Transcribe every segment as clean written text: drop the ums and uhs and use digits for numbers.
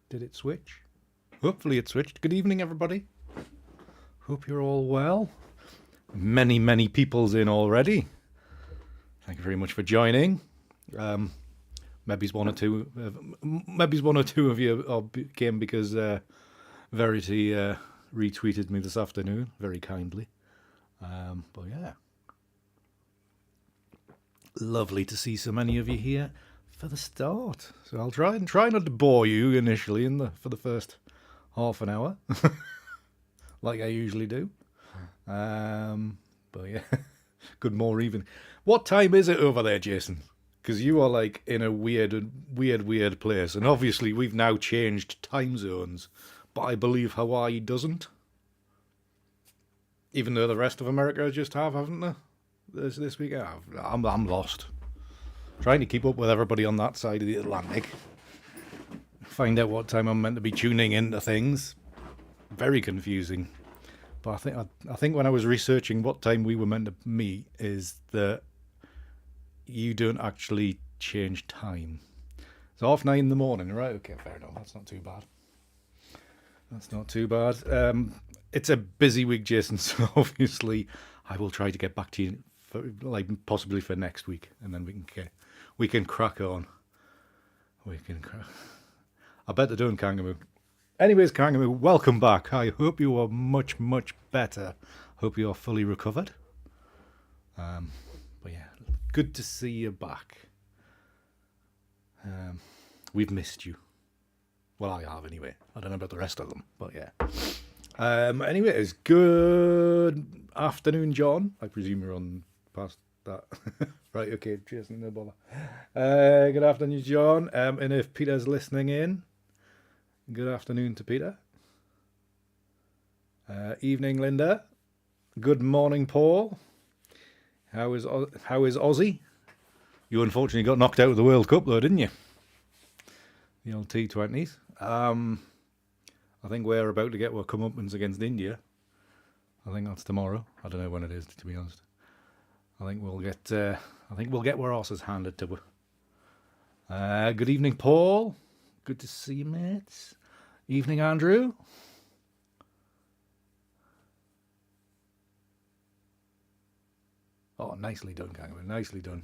Did it switch? Hopefully it switched. Good evening, everybody. Hope you're all well. Many people's in already. Thank you very much for joining. Maybe one or two of you came because Verity retweeted me this afternoon very kindly. But yeah, lovely to see so many of you here for the start. So I'll try not to bore you initially for the first half an hour, like I usually do. But yeah, good more even. What time is it over there, Jason? Because you are like in a weird place, and obviously we've now changed time zones, but I believe Hawaii doesn't. Even though the rest of America just haven't they? This week, I'm lost. Trying to keep up with everybody on that side of the Atlantic. Find out what time I'm meant to be tuning into things. Very confusing. But I think when I was researching what time we were meant to meet, is that you don't actually change time. It's 9:30 in the morning, right? Okay, fair enough. That's not too bad. It's a busy week, Jason. So obviously, I will try to get back to you, possibly for next week, and then we can crack on. I bet they're doing Kangaroo. Anyways, Kangaroo, welcome back. I hope you are much better. Hope you are fully recovered. But yeah, good to see you back. We've missed you. Well, I have anyway. I don't know about the rest of them, but yeah. Anyways, good afternoon, John. I presume you're on past that. Right, okay, Jason, no bother. Good afternoon, John. And if Peter's listening in, good afternoon to Peter. Evening, Linda. Good morning, Paul. How is Aussie? You unfortunately got knocked out of the World Cup, though, didn't you? The old T20s. I think we're about to get our comeuppance against India. I think that's tomorrow. I don't know when it is, to be honest. I think we'll get our asses handed to us. Good evening, Paul. Good to see you, mates. Evening, Andrew. Oh, nicely done, Kangaroo. Nicely done.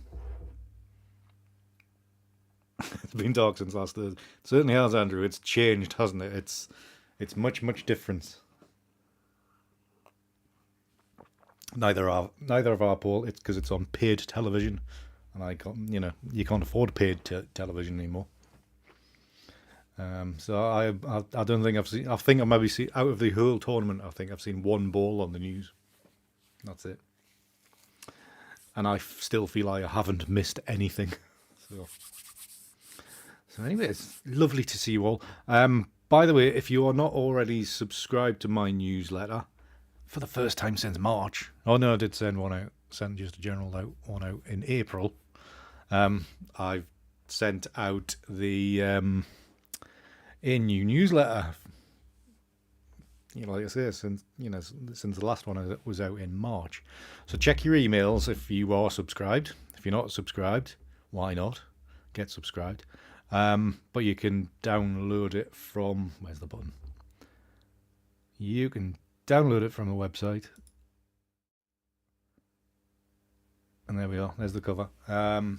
It's been dark since last Thursday. It certainly has, Andrew. It's changed, hasn't it? It's much different. Neither of our, Paul. It's because it's on paid television, and you can't afford paid television anymore. So I don't think I've seen. I think I maybe see out of the whole tournament. I think I've seen one ball on the news. That's it. And I still feel like I haven't missed anything. So anyway, it's lovely to see you all. By the way, if you are not already subscribed to my newsletter, for the first time since March. Oh no, I did send one out. Sent just a general one out in April. I've sent out the a new newsletter. Like I say, since the last one was out in March. So check your emails if you are subscribed. If you're not subscribed, why not? Get subscribed. But you can download it from, where's the button? You can download it from a website. And there we are, there's the cover. Download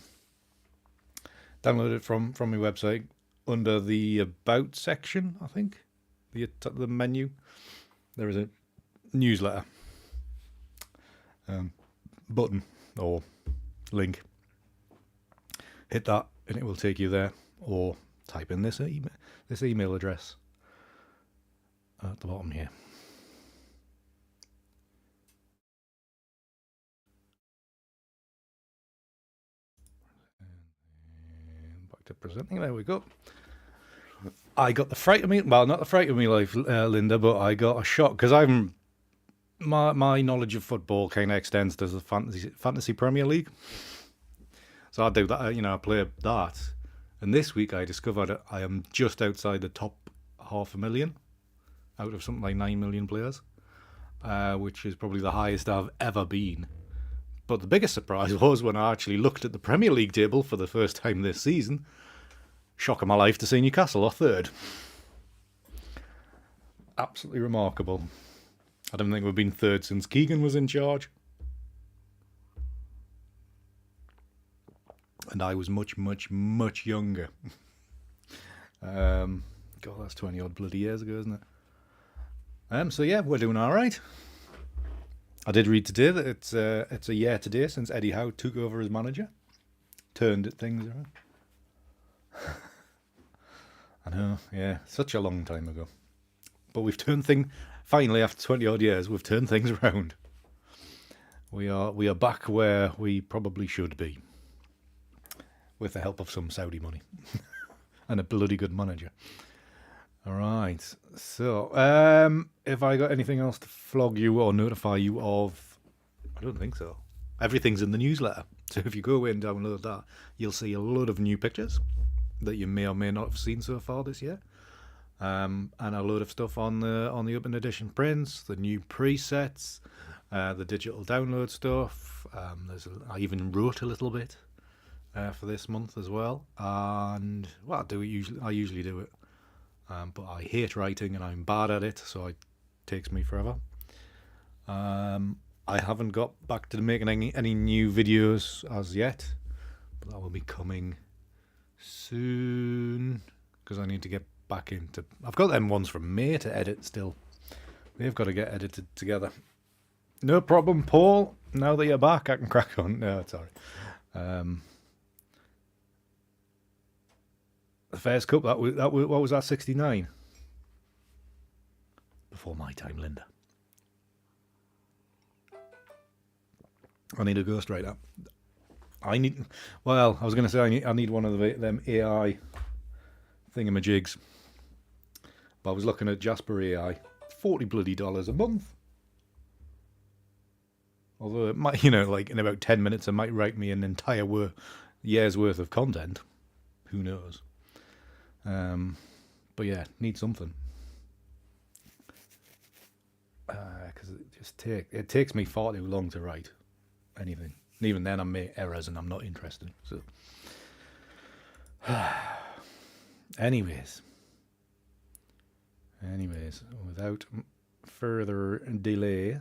it from my website under the About section, I think. The menu. There is a newsletter button or link. Hit that and it will take you there. Or type in this email address at the bottom here. And back to presenting. There we go. I got the fright of me. Well, not the fright of me life, Linda, but I got a shock because my knowledge of football kind of extends to the fantasy Premier League. So I do that. I play that. And this week I discovered I am just outside the top 500,000 out of something like 9 million players, which is probably the highest I've ever been. But the biggest surprise was when I actually looked at the Premier League table for the first time this season. Shock of my life to see Newcastle are third. Absolutely remarkable. I don't think we've been third since Keegan was in charge. And I was much, much, much younger. God, that's 20 odd bloody years ago, isn't it? So yeah, we're doing all right. I did read today that it's a year today since Eddie Howe took over as manager, turned things around. I know, yeah, such a long time ago. But we've turned things, finally after 20 odd years, we've turned things around. We are back where we probably should be, with the help of some Saudi money and a bloody good manager. All right, so if I got anything else to flog you or notify you of, I don't think so. Everything's in the newsletter, so if you go away and download that, you'll see a load of new pictures that you may or may not have seen so far this year, and a load of stuff on the open edition prints, the new presets, the digital download stuff. I even wrote a little bit for this month as well, and well, I usually do it. But I hate writing and I'm bad at it, so it takes me forever. I haven't got back to making any new videos as yet, but that will be coming soon because I need to get back into. I've got them ones from May to edit still. They've got to get edited together. No problem, Paul. Now that you're back, I can crack on. No, sorry. The Fairs Cup, that was what was that, 69? Before my time, Linda. I need a ghostwriter. I was going to say I need one of them AI thingamajigs. But I was looking at Jasper AI, $40 bloody a month. Although it might, like in about 10 minutes, it might write me an entire year's worth of content. Who knows? But yeah, need something. Because it takes me far too long to write anything. And even then I make errors and I'm not interested. So anyways, without further delay,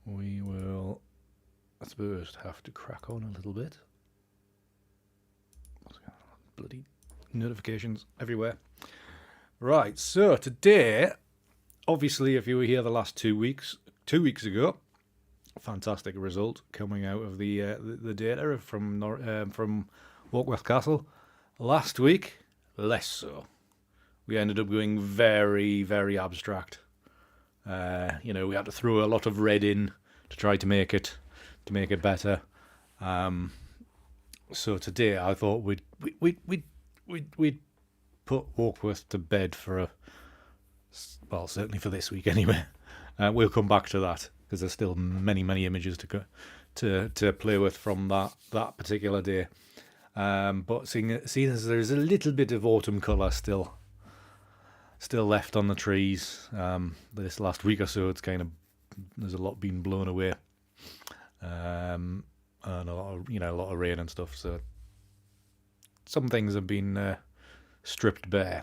we will, I suppose, have to crack on a little bit. Bloody notifications everywhere. Right, so today, obviously, if you were here the last 2 weeks ago, fantastic result coming out of the data from Warkworth Castle. Last week, less so. We ended up going very, very abstract. We had to throw a lot of red in to try to make it better. So today I thought we'd put Warkworth to bed certainly for this week anyway. We'll come back to that because there's still many images to play with from that particular day. But seeing as there's a little bit of autumn colour still left on the trees, this last week or so, it's there's a lot being blown away. And a lot of rain and stuff, so some things have been stripped bare.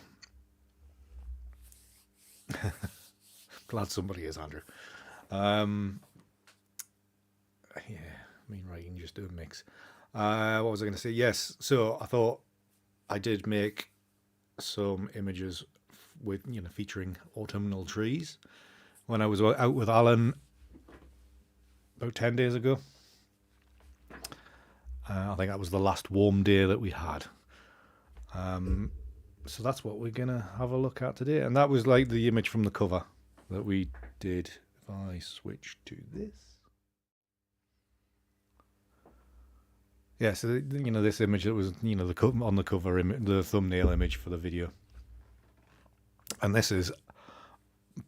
Glad somebody is, Andrew. Writing just do a mix. What was I going to say? Yes, so I thought I did make some images with featuring autumnal trees when I was out with Alan about 10 days ago. I think that was the last warm day that we had. So that's what we're going to have a look at today. And that was like the image from the cover that we did. If I switch to this. Yeah, so, this image that was, on the cover, the thumbnail image for the video. And this is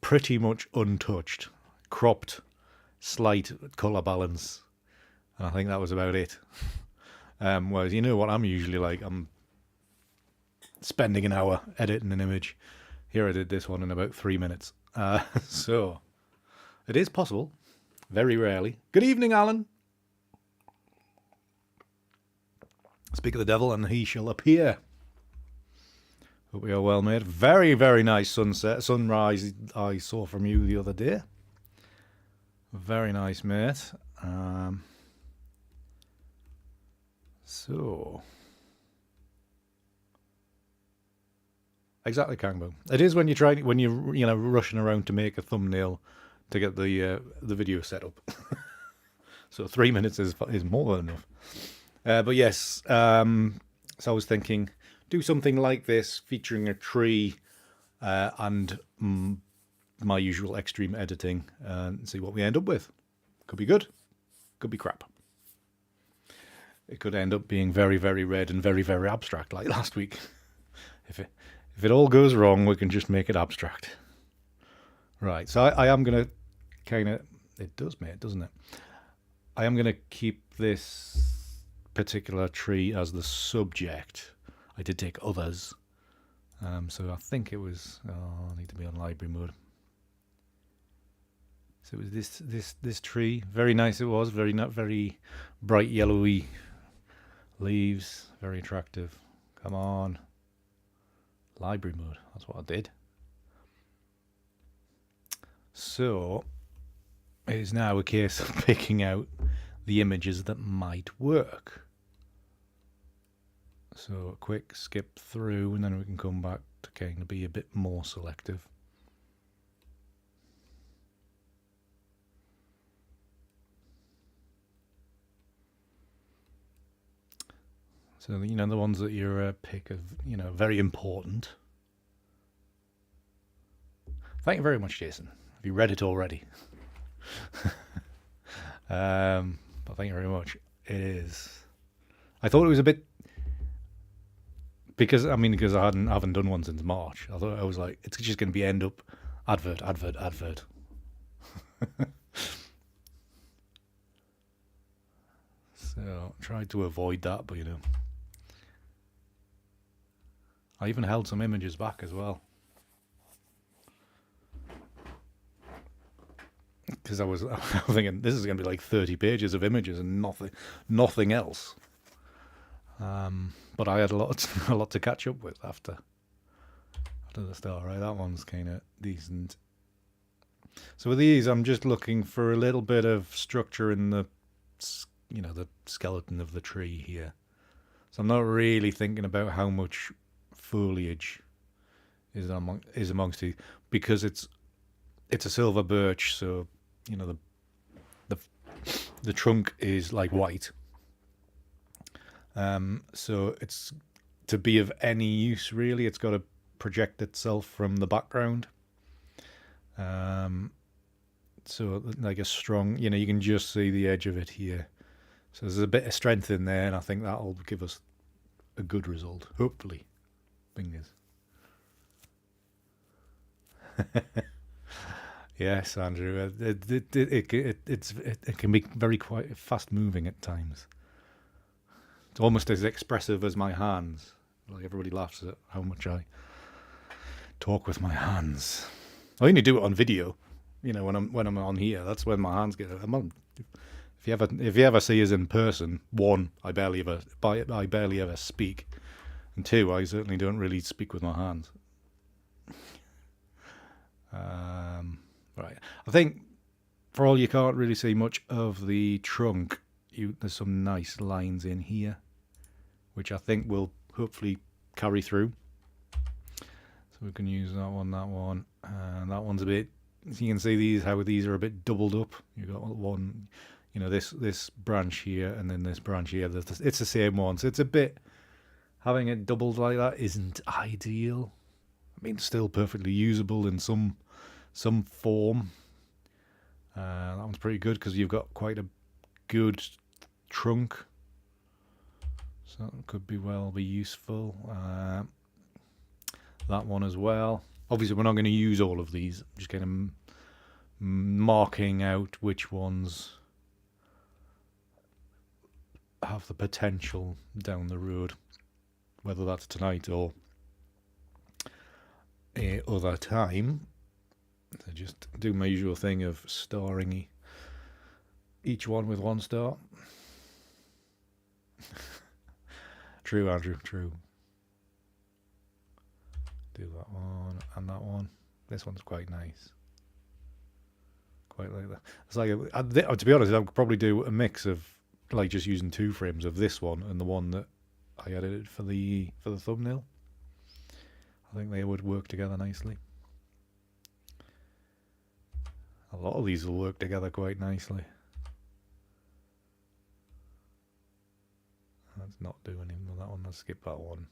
pretty much untouched, cropped, slight colour balance. And I think that was about it. Whereas what I'm usually like, I'm spending an hour editing an image. Here I did this one in about 3 minutes. So it is possible, very rarely. Good evening, Alan. Speak of the devil and he shall appear. Hope we are well, mate. Very, very nice sunrise I saw from you the other day. Very nice, mate. So, exactly, Kangbo. It is when you're trying, when you're rushing around to make a thumbnail to get the video set up. So 3 minutes is more than enough. But yes, so I was thinking, do something like this featuring a tree and my usual extreme editing and see what we end up with. Could be good, could be crap. It could end up being very, very red and very, very abstract like last week. If it all goes wrong, we can just make it abstract. Right, so I am going to kind of... It does, mate, doesn't it? I am going to keep this particular tree as the subject. I did take others. So I think it was... Oh, I need to be on library mode. So it was this tree. Very nice it was. Very bright yellowy leaves. Very attractive. Come on. Library mode. That's what I did. So it is now a case of picking out the images that might work. So a quick skip through and then we can come back to kind of be a bit more selective. So, you know, the ones that you pick are, you know, very important. Thank you very much, Jason. Have you read it already? But thank you very much. It is. I thought it was a bit... Because I haven't done one since March. I thought I was like, it's just going to be end up advert. So tried to avoid that, but you know, I even held some images back as well because I was thinking this is going to be like 30 pages of images and nothing else. But I had a lot to catch up with after the start. Right, that one's kind of decent. So with these, I'm just looking for a little bit of structure in the, you know, the skeleton of the tree here. So I'm not really thinking about how much foliage is amongst these, because it's a silver birch, so you know the trunk is like white. So it's to be of any use really, it's got to project itself from the background. So like a strong, you know, you can just see the edge of it here. So there's a bit of strength in there, and I think that'll give us a good result, hopefully. Fingers. Yes, Andrew. It can be very quite fast moving at times. It's almost as expressive as my hands. Like everybody laughs at how much I talk with my hands. I only do it on video. You know, when I'm on here, that's when my hands get. If you ever see us in person, one, I barely ever speak, and two, I certainly don't really speak with my hands. Right, I think for all you can't really see much of the trunk, there's some nice lines in here, which I think will hopefully carry through. So we can use that one, and that one's a bit. So you can see how these are a bit doubled up. You've got one, you know, this branch here, and then this branch here. It's the same one, so it's a bit, having it doubled like that isn't ideal. I mean, still perfectly usable in some form. That one's pretty good because you've got quite a good trunk, so that could be useful. That one as well. Obviously, we're not going to use all of these. I'm just kind of marking out which ones have the potential down the road, whether that's tonight or a other time. So just do my usual thing of starring each one with one star. True, Andrew, true. do that one and that one. This one's quite nice. Quite like that. It's like to be honest, I could probably do a mix of like just using 2 frames of this one and the one that I edited for the thumbnail. I think they would work together nicely. A lot of these will work together quite nicely. Let's not do any more of that one. Let's skip that one.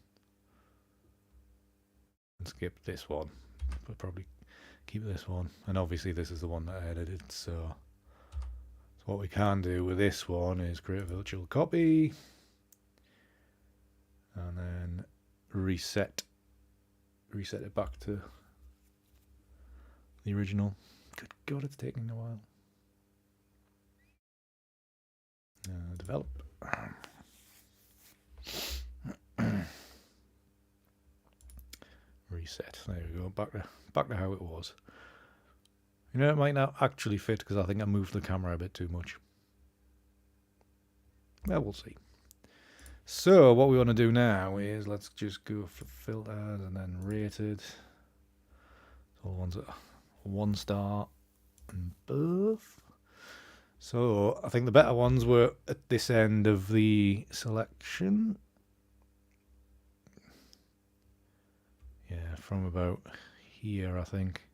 And skip this one. But probably keep this one. And obviously this is the one that I edited. So what we can do with this one is create a virtual copy. And then reset it back to the original. Good God, it's taking a while. Develop. Reset. There we go. Back to how it was. You know, it might not actually fit because I think I moved the camera a bit too much. Well, we'll see. So what we want to do now is let's just go for filters and then rated. So all the ones that are 1 star and above. So I think the better ones were at this end of the selection. Yeah, from about here, I think.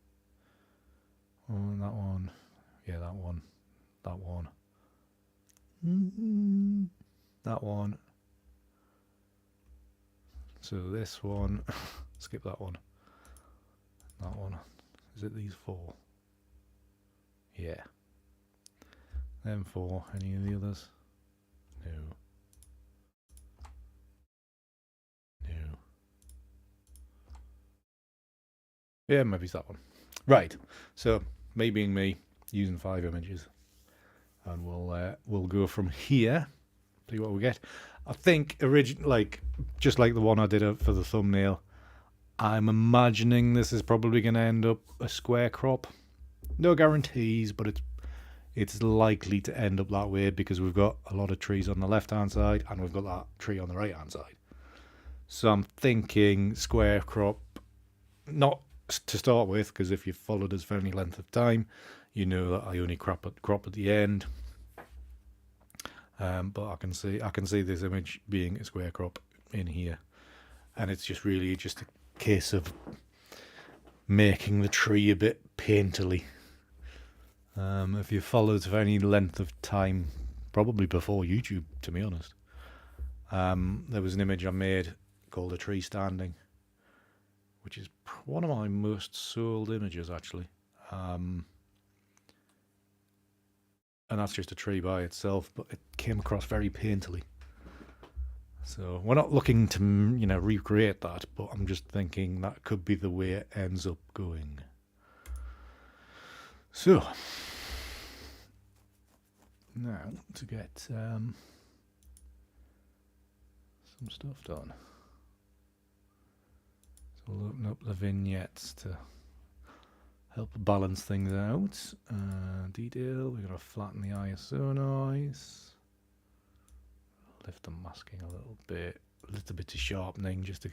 Oh, and that one. Yeah, that one. That one. That one. So this one. Skip that one. That one. Is it these 4? Yeah. Them 4. Any of the others? No. No. Yeah, maybe it's that one. Right. So, me being me, using 5 images, and we'll go from here. See what we get. I think just like the one I did for the thumbnail, I'm imagining this is probably going to end up a square crop. No guarantees, but it's likely to end up that way because we've got a lot of trees on the left hand side and we've got that tree on the right hand side. So I'm thinking square crop, not to start with, because if you've followed us for any length of time, you know that I only crop at the end. But I can see this image being a square crop in here, and it's just really just a case of making the tree a bit painterly. If you followed for any length of time, probably before YouTube, to be honest, there was an image I made called A Tree Standing, which is one of my most sold images, actually. And that's just a tree by itself, but it came across very painterly. So we're not looking to, recreate that, but I'm just thinking that could be the way it ends up going. So, now to get some stuff done. So we'll open up the vignettes to help balance things out. Detail, we're going to flatten the ISO noise. Lift the masking a little bit of sharpening just to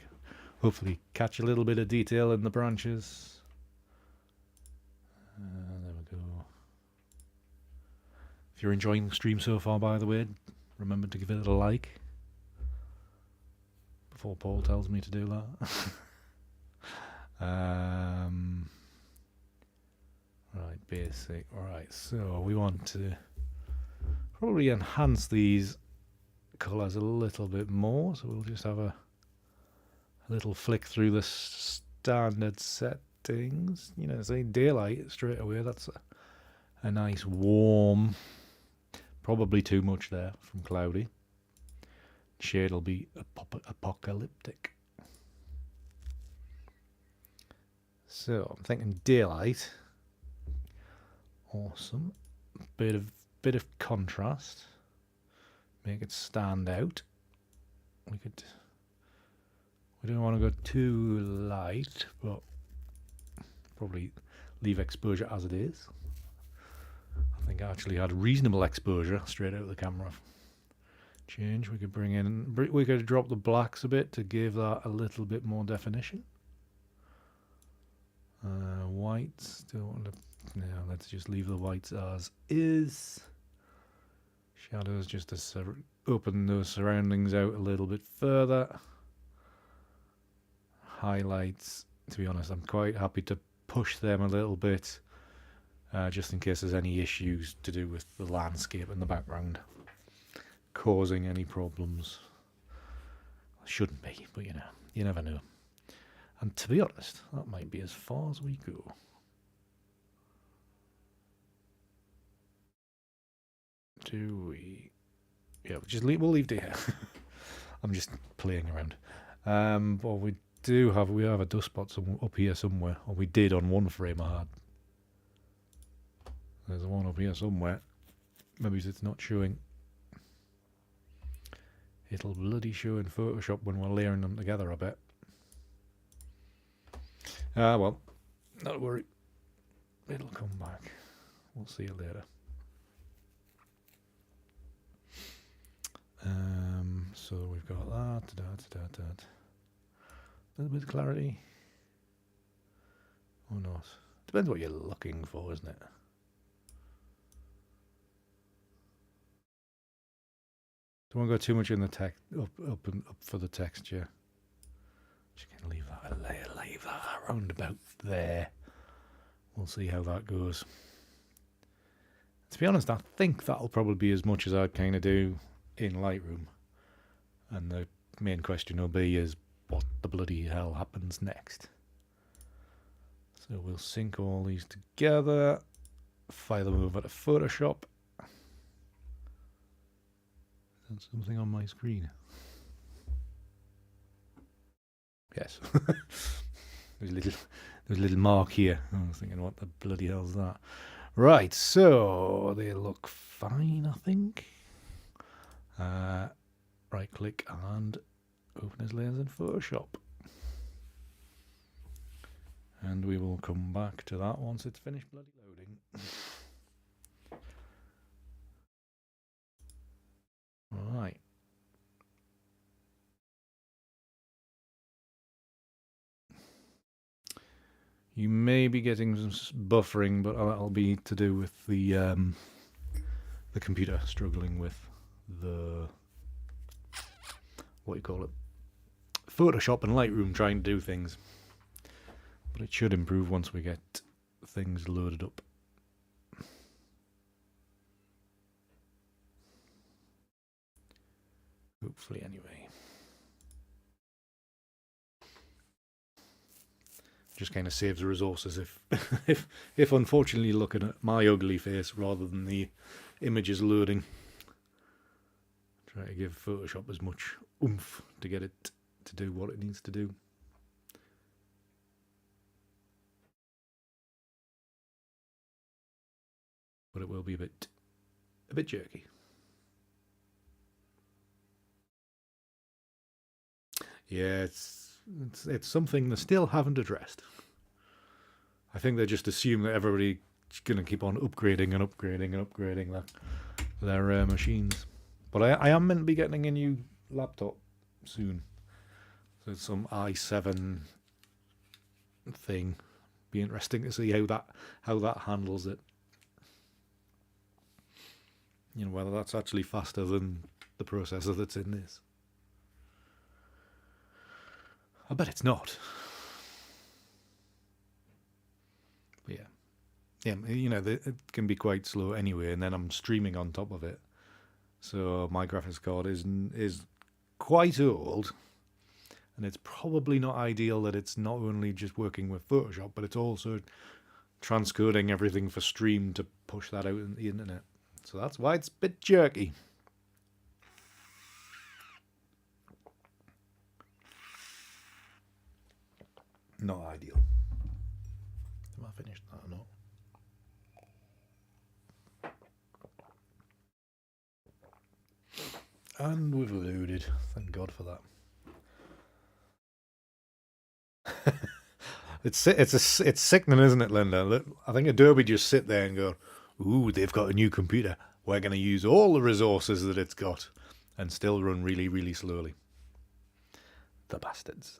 hopefully catch a little bit of detail in the branches. There we go. If you're enjoying the stream so far, by the way, remember to give it a like before Paul tells me to do that. Right, basic. Alright, so we want to probably enhance these colours a little bit more, so we'll just have a little flick through the standard settings. Say daylight straight away. That's a nice warm, probably too much there from cloudy. Shade will be apocalyptic. So I'm thinking daylight. Awesome. Bit of contrast. Make it stand out. We don't want to go too light, but probably leave exposure as it is. I think I actually had reasonable exposure straight out of the camera. Change. We could drop the blacks a bit to give that a little bit more definition. Whites, don't want to, no, let's just leave the whites as is. Shadows just to open those surroundings out a little bit further. Highlights, to be honest, I'm quite happy to push them a little bit, just in case there's any issues to do with the landscape in the background causing any problems. Shouldn't be, but you know, you never know. And to be honest, that might be as far as we go. Do we? Yeah, we'll leave it here. I'm just playing around. But we have a dust spot up here somewhere, or we did on one frame I had. There's one up here somewhere. Maybe it's not showing. It'll bloody show in Photoshop when we're layering them together, I bet. Well, not to worry. It'll come back. We'll see it later. So we've got that. A little bit of clarity. Or not. Depends what you're looking for, isn't it? Don't want to go too much in the text, up for the texture. Just gonna leave that around about there. We'll see how that goes. To be honest, I think that'll probably be as much as I'd kind of do in Lightroom. And the main question will be is what the bloody hell happens next. So we'll sync all these together, file them over to Photoshop. Is that something on my screen? Yes. There's a little mark here. I was thinking, what the bloody hell's that? Right, so they look fine, I think. Right click and open as layers in Photoshop. And we will come back to that once it's finished bloody loading. Right. You may be getting some buffering, but that'll be to do with the computer struggling with the, what do you call it, Photoshop and Lightroom trying to do things. But it should improve once we get things loaded up. Hopefully, anyway. Just kind of saves resources if unfortunately looking at my ugly face rather than the images loading. Try to give Photoshop as much oomph to get it to do what it needs to do. But it will be a bit jerky. Yeah, it's something they still haven't addressed. I think they just assume that everybody's going to keep on upgrading and upgrading and upgrading their machines. But I am meant to be getting a new laptop soon. So it's some i7 thing. Be interesting to see how that handles it. You know, whether that's actually faster than the processor that's in this. I bet it's not. But yeah, you know, it can be quite slow anyway, and then I'm streaming on top of it. So my graphics card is quite old, and it's probably not ideal that it's not only just working with Photoshop, but it's also transcoding everything for stream to push that out in the internet. So that's why it's a bit jerky. Not ideal. Have I finished that or not? And we've loaded. Thank God for that. It's sickening, isn't it, Linda? I think Adobe just sit there and go, "Ooh, they've got a new computer. We're going to use all the resources that it's got, and still run really, really slowly." The bastards.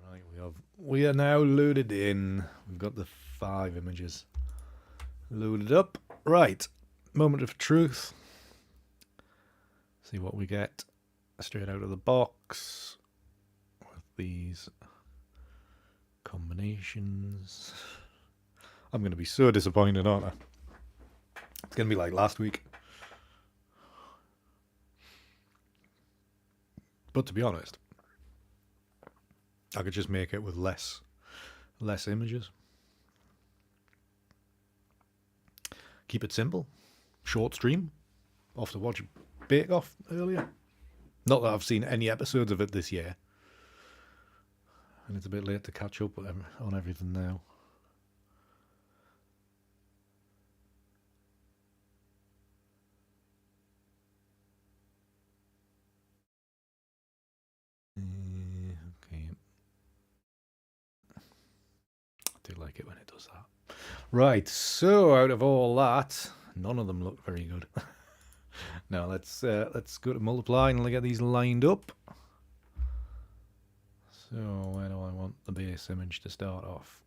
Right, we have we are now loaded in. We've got the 5 images loaded up. Right, moment of truth. See what we get straight out of the box with these combinations. I'm going to be so disappointed, aren't I? It's going to be like last week. But to be honest, I could just make it with less images. Keep it simple. Short stream. Off to watch Bake Off earlier. Not that I've seen any episodes of it this year. And it's a bit late to catch up on everything now. Okay. I do like it when it does that. Right, so out of all that, none of them look very good. Now let's go to multiply and get these lined up. So where do I want the base image to start off?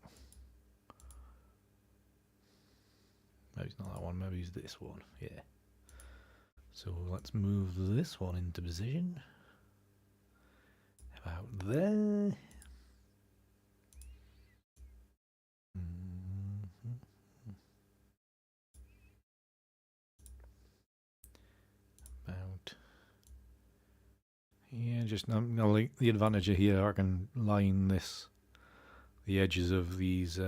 Maybe it's not that one, maybe it's this one. Yeah. So let's move this one into position. About there. About yeah, just like the advantage of here, I can line the edges of these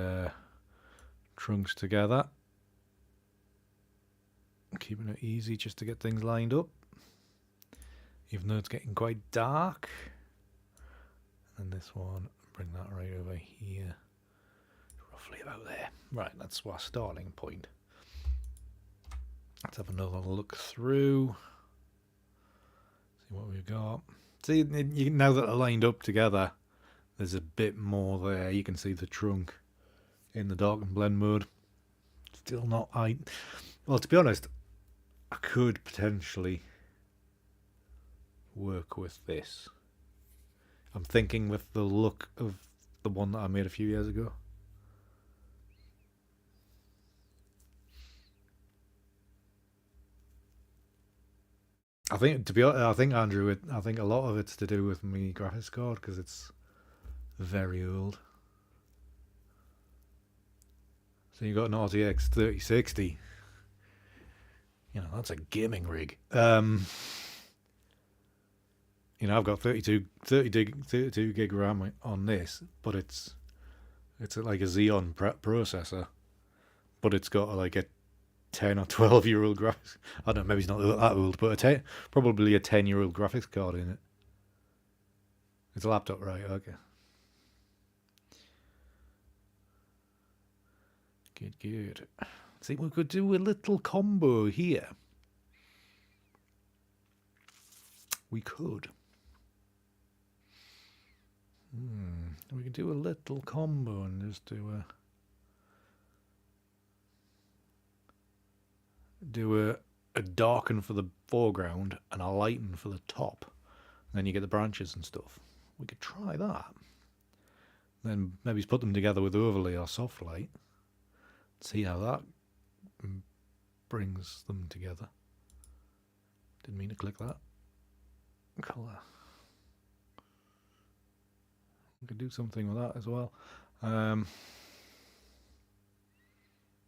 trunks together, keeping it easy just to get things lined up, even though it's getting quite dark. And this one, bring that right over here, roughly about there. Right, that's our starting point. Let's have another look through, see what we've got. See, now that they're lined up together, there's a bit more there. You can see the trunk in the dark and blend mode. Still not well, to be honest, I could potentially work with this. I'm thinking with the look of the one that I made a few years ago. I think, to be honest, Andrew, I think a lot of it's to do with my graphics card because it's very old. So you got an RTX 3060. You know, that's a gaming rig. You know, I've got 32 gig RAM on this, but it's like a Xeon processor, but it's got like a 10 or 12-year-old graphics. I don't know, maybe it's not that old, but probably a 10-year-old graphics card in it. It's a laptop, right? Okay. Good. See, we could do a little combo here. We could. We could do a little combo and just do a darken for the foreground and a lighten for the top. And then you get the branches and stuff. We could try that. Then maybe put them together with overlay or soft light. See how that brings them together. Didn't mean to click that. Colour. We could do something with that as well.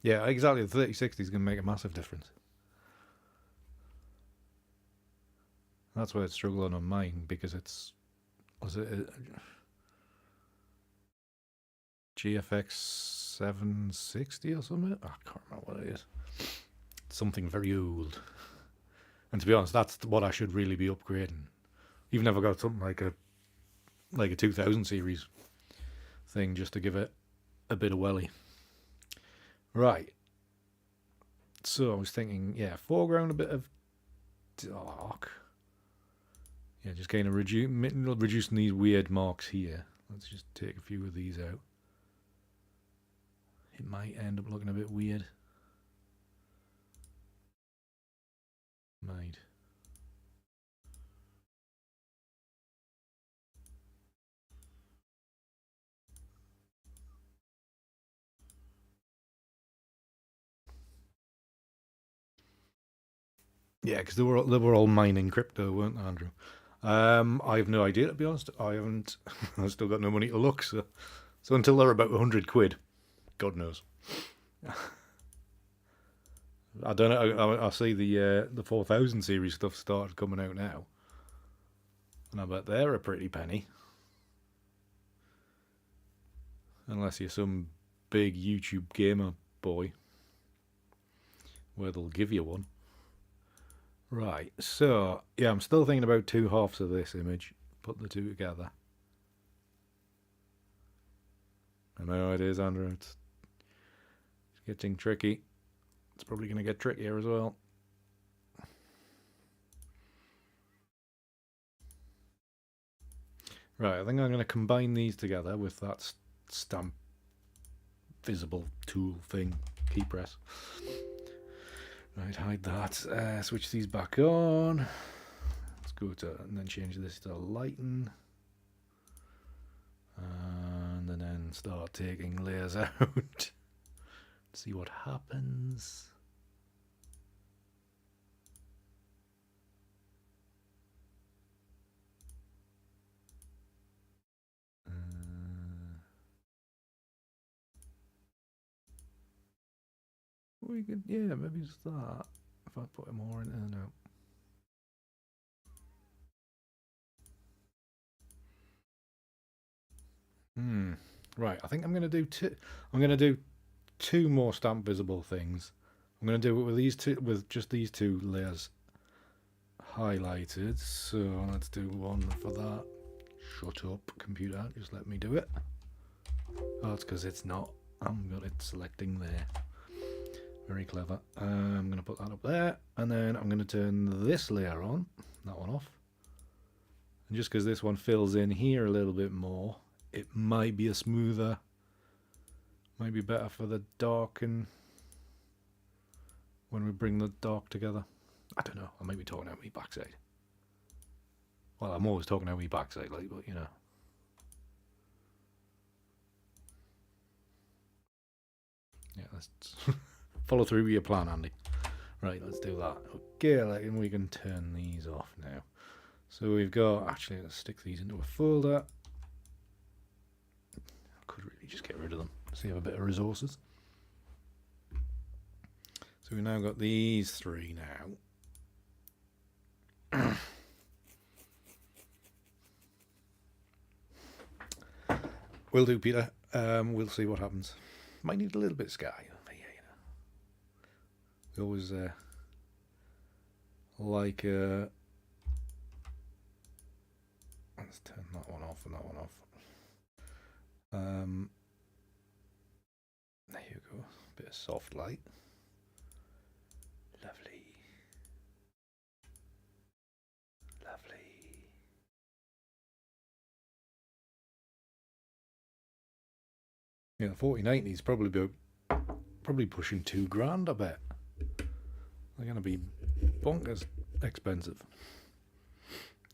Yeah, exactly. The 3060 is going to make a massive difference. That's why it's struggling on mine, because it's... Was it a GFX 760 or something? I can't remember what it is. It's something very old. And to be honest, that's what I should really be upgrading. Even if I got something like a 2000 series thing, just to give it a bit of welly. Right. So I was thinking, yeah, foreground a bit of dark. Yeah, just kind of reducing these weird marks here. Let's just take a few of these out. It might end up looking a bit weird. Might. Yeah, because they were all mining crypto, weren't they, Andrew? I have no idea, to be honest. I haven't. I've still got no money to look. So until they're about 100 quid, God knows. I don't know. I see the 4000 series stuff started coming out now, and I bet they're a pretty penny, unless you're some big YouTube gamer boy, where they'll give you one. Right. So yeah, I'm still thinking about two halves of this image. Put the two together. I know it is, Andrew. It's getting tricky. It's probably going to get trickier as well. Right, I think I'm going to combine these together with that stamp visible tool thing, key press. Right, hide that. Switch these back on. Let's go to, and then change this to lighten. And then start taking layers out. See what happens. We could, yeah, maybe just that. If I put more in there now. Right, I think I'm gonna do two. I'm gonna do two more stamp visible things. I'm gonna do it with these two, with just these two layers highlighted. So let's do one for that. Shut up, computer. Just let me do it. Oh, it's because it's not. I'm got it selecting there. Very clever. I'm going to put that up there, and then I'm going to turn this layer on, that one off. And just because this one fills in here a little bit more, it might be a smoother, might be better for the dark and when we bring the dark together. I don't know. I might be talking out my backside. Well, I'm always talking out my backside, like, but you know. Yeah, let's follow through with your plan, Andy. Right, let's do that. Okay, and we can turn these off now. So we've got, actually, let's stick these into a folder. I could really just get rid of them, so you have a bit of resources. So we've now got these three now. Will do, Peter. We'll see what happens. Might need a little bit of sky. But yeah, you know. We always like. Let's turn that one off and that one off. There you go. Bit of soft light. Lovely. Lovely. Yeah, the 4090 is probably pushing £2,000. I bet they're going to be bonkers expensive.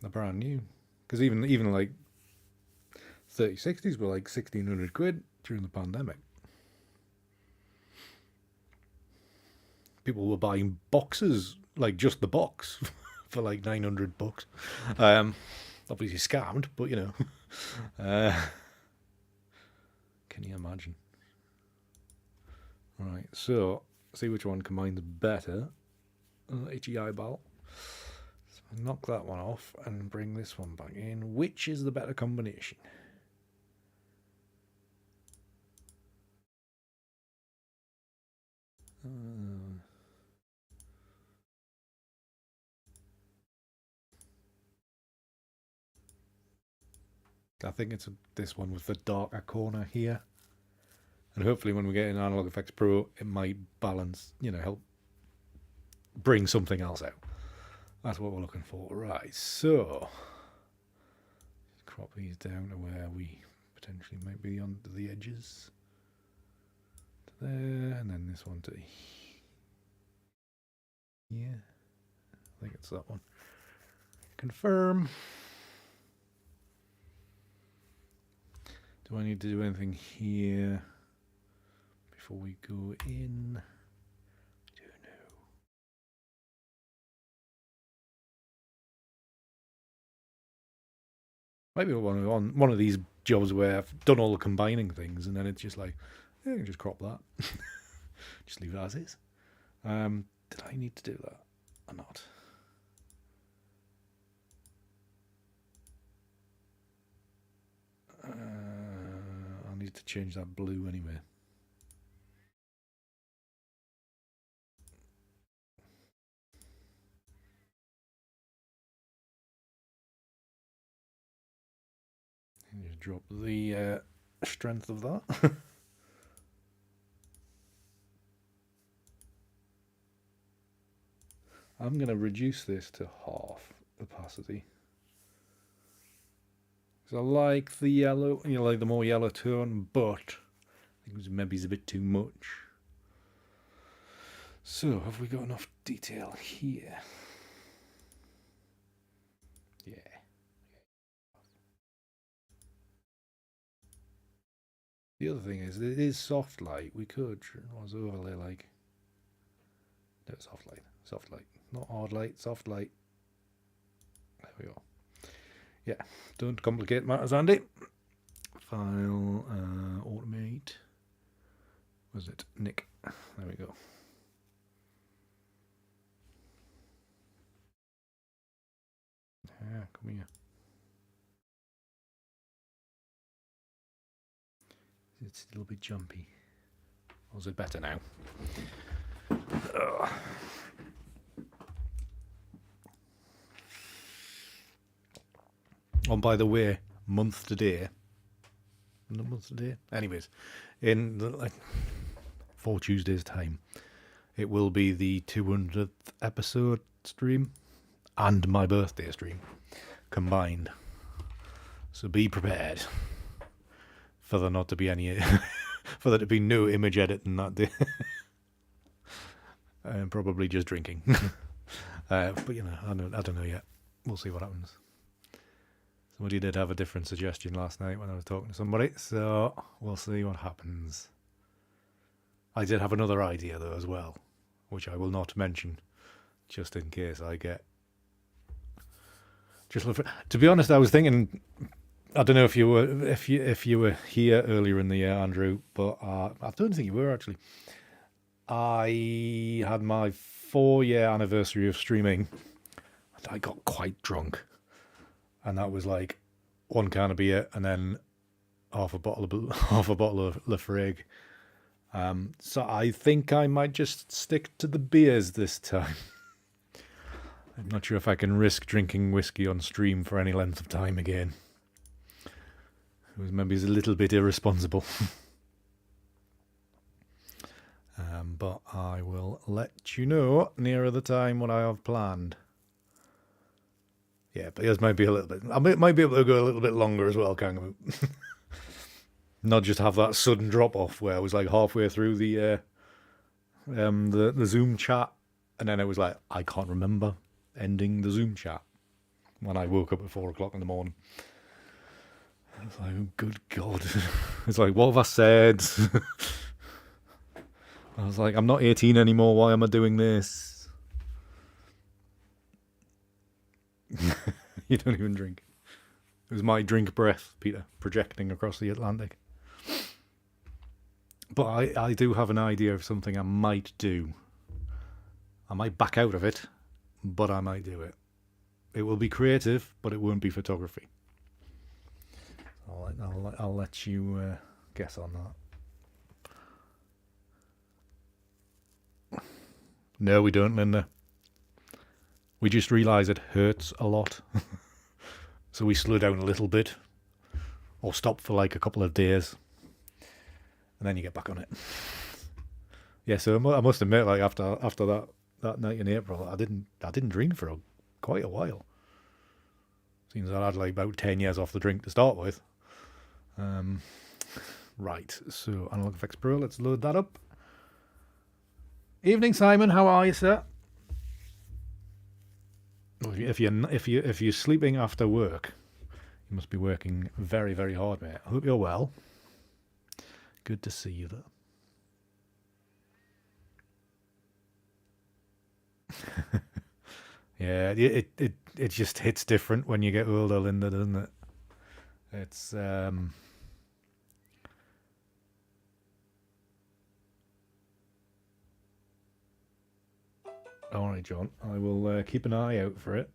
They're brand new, because even like 3060s were like 1,600 quid during the pandemic. People were buying boxes, like just the box, for like $900. Obviously scammed, but you know. Can you imagine? Right, so see which one combines better. Itchy eyeball. So knock that one off and bring this one back in. Which is the better combination? I think it's this one with the darker corner here. And hopefully when we get in Analog Effects Pro, it might balance, you know, help bring something else out. That's what we're looking for. Right, so crop these down to where we potentially might be under the edges. To there, and then this one to here. I think it's that one. Confirm. Do I need to do anything here before we go in? Maybe one of these jobs where I've done all the combining things, and then it's just like, yeah, I can just crop that. Just leave it as is. Did I need to do that or not? I'll need to change that blue anyway. And just drop the strength of that. I'm going to reduce this to half opacity. Because I like the yellow, like the more yellow tone, but I think maybe it's a bit too much. So, have we got enough detail here? Yeah. The other thing is, it is soft light. We could overlay like. No, soft light, not hard light, soft light. There we go. Yeah, don't complicate matters, Andy. File, automate. Was it Nick? There we go. Yeah, come here. It's a little bit jumpy. Or is it better now? Ugh. Oh, by the way, month today. Anyways, in 4 Tuesdays' time, it will be the 200th episode stream and my birthday stream combined. So be prepared for there not to be any, for there to be no image editing that day. And probably just drinking. But I don't know yet. We'll see what happens. Somebody did have a different suggestion last night when I was talking to somebody, so we'll see what happens. I did have another idea though as well, which I will not mention, just in case I get. To be honest, I was thinking. I don't know if you were here earlier in the year, Andrew, but I don't think you were actually. I had my 4-year anniversary of streaming, and I got quite drunk. And that was like 1 can of beer and then half a bottle of Lafroig. So I think I might just stick to the beers this time. I'm not sure if I can risk drinking whiskey on stream for any length of time again. It was maybe a little bit irresponsible. But I will let you know nearer the time what I have planned. Yeah, but yours might be a little bit. I might be able to go a little bit longer as well, kind of. Not just have that sudden drop off where I was like halfway through the Zoom chat, and then I was like, I can't remember ending the Zoom chat when I woke up at 4 o'clock in the morning. I was like, oh, good God! It's like, what have I said? I was like, I'm not 18 anymore. Why am I doing this? You don't even drink. It was my drink breath, Peter, projecting across the Atlantic. But I do have an idea of something I might do. I might back out of it, but I might do it. It will be creative, but it won't be photography. I'll let you guess on that. No, we don't, Linda. We just realise it hurts a lot. So we slow down a little bit. Or stop for like a couple of days. And then you get back on it. Yeah, so I must admit, like after that night in April, I didn't drink for quite a while. Seems I had like about 10 years off the drink to start with. Right, so Analog Effects Pro, let's load that up. Evening, Simon. How are you, sir? If you're sleeping after work, you must be working very, very hard, mate. I hope you're well. Good to see you there. Yeah, it just hits different when you get older, Linda, doesn't it? It's all right, John. I will keep an eye out for it.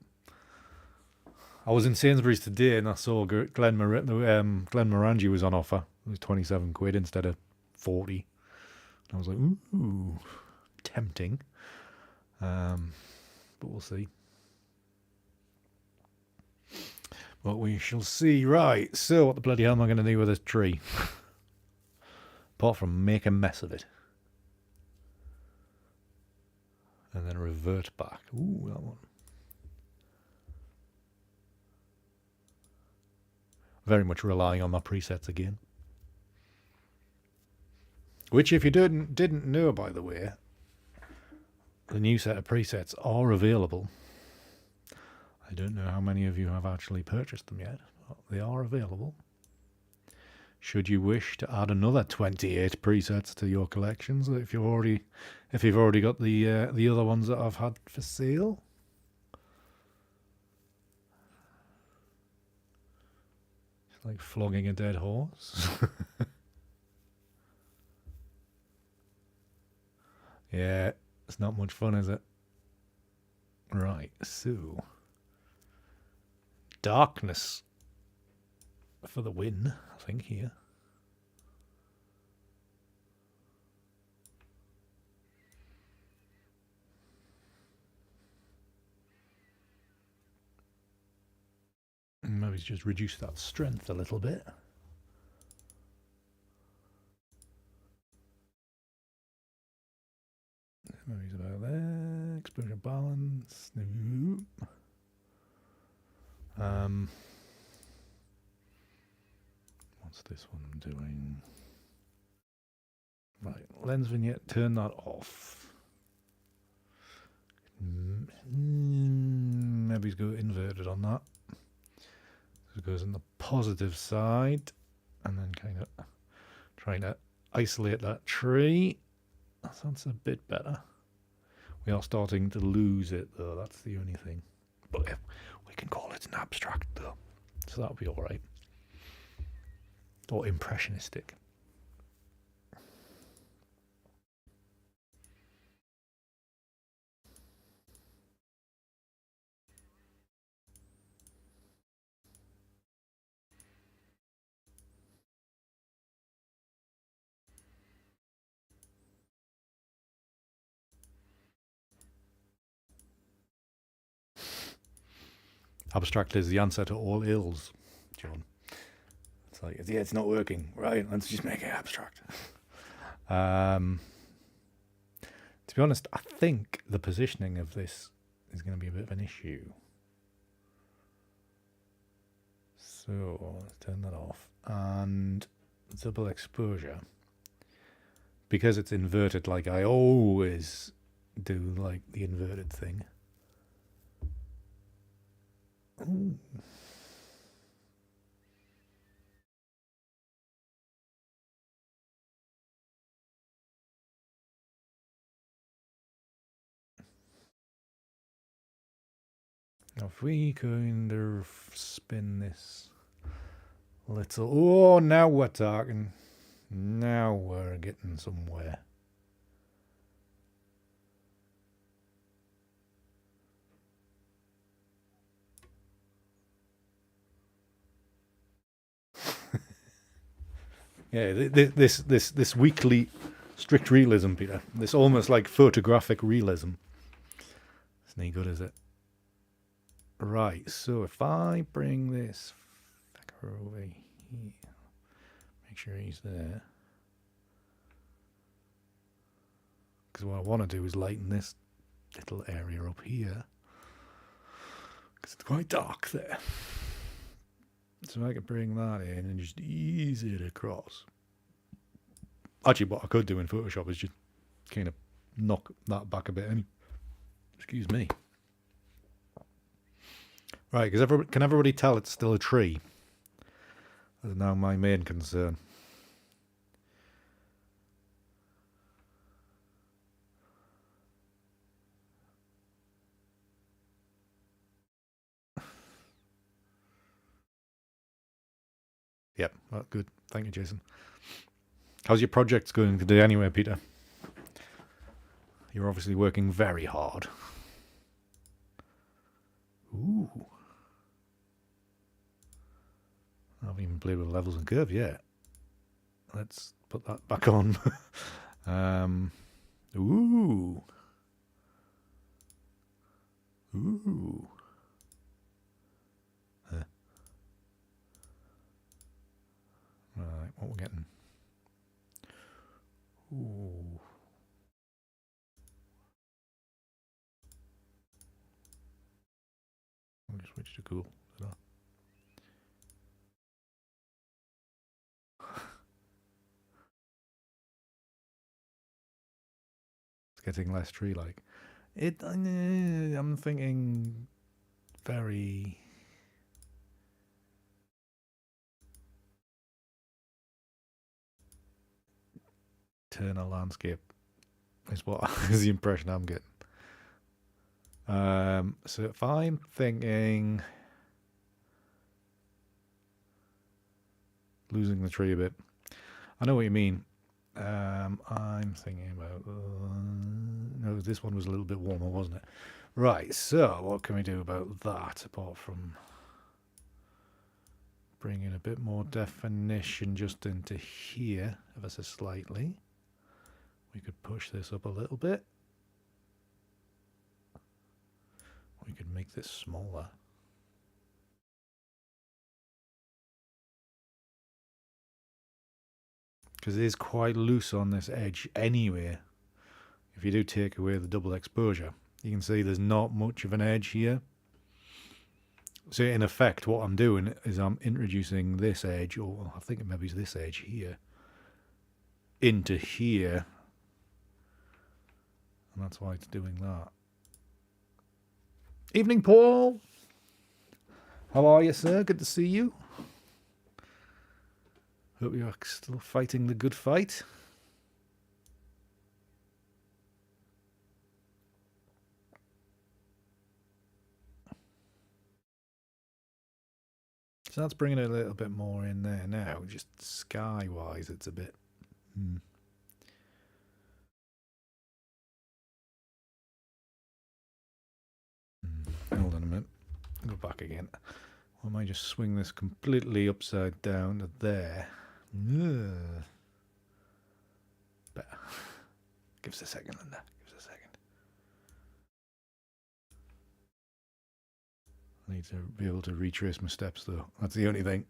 I was in Sainsbury's today and I saw Glenmorangie was on offer. It was 27 quid instead of 40. I was like, ooh, tempting. But we'll see. But we shall see. Right, so what the bloody hell am I going to do with this tree? Apart from make a mess of it. And then revert back. Ooh, that one. Very much relying on my presets again. Which, if you didn't know, by the way, the new set of presets are available. I don't know how many of you have actually purchased them yet, but they are available. Should you wish to add another 28 presets to your collections, if you've already got the other ones that I've had for sale. It's like flogging a dead horse. Yeah, it's not much fun, is it? Right, so darkness for the win, I think, here. Maybe just reduce that strength a little bit. Maybe it's about there. Exposure balance. What's this one doing? Right, lens vignette, turn that off. Maybe go inverted on that. So it goes on the positive side, and then kind of trying to isolate that tree. That sounds a bit better. We are starting to lose it, though. That's the only thing. But yeah, we can call it an abstract, though. So that'll be all right. Or impressionistic. Abstract is the answer to all ills, John. It's like, yeah, it's not working. Right, let's just make it abstract. To be honest, I think the positioning of this is going to be a bit of an issue. So let's turn that off. And double exposure. Because it's inverted, like I always do, like the inverted thing. Ooh. Now if we kind of spin this little... Oh, now we're talking. Now we're getting somewhere. Yeah, this weekly strict realism, Peter. This almost like photographic realism. It's no good, is it? Right, so if I bring this fucker over here, make sure he's there. Because what I want to do is lighten this little area up here. Because it's quite dark there. So I can bring that in and just ease it across. Actually, what I could do in Photoshop is just kind of knock that back a bit. Excuse me. Right, because can everybody tell it's still a tree? That's now my main concern. Well, good. Thank you, Jason. How's your projects going today anyway, Peter? You're obviously working very hard. Ooh. I haven't even played with levels and curve yet. Let's put that back on. Ooh. Ooh. Right, what we're getting. Ooh. I'm going to switch to cool. It's getting less tree-like. I'm thinking very... Turner landscape is what is the impression I'm getting. So if I'm thinking losing the tree a bit, I know what you mean. I'm thinking about no, this one was a little bit warmer, wasn't it? Right. So what can we do about that apart from bringing a bit more definition just into here, ever so slightly? We could push this up a little bit. We could make this smaller. Because it is quite loose on this edge anyway. If you do take away the double exposure, you can see there's not much of an edge here. So in effect, what I'm doing is I'm introducing this edge, or I think maybe it's this edge here, into here. And that's why it's doing that. Evening, Paul. How are you, sir? Good to see you. Hope you're still fighting the good fight. So that's bringing it a little bit more in there now. Just sky-wise, it's a bit... Hold on a minute. Go back again. Or I might just swing this completely upside down to there. Better. Give us a second, Linda. Give us a second. I need to be able to retrace my steps, though. That's the only thing.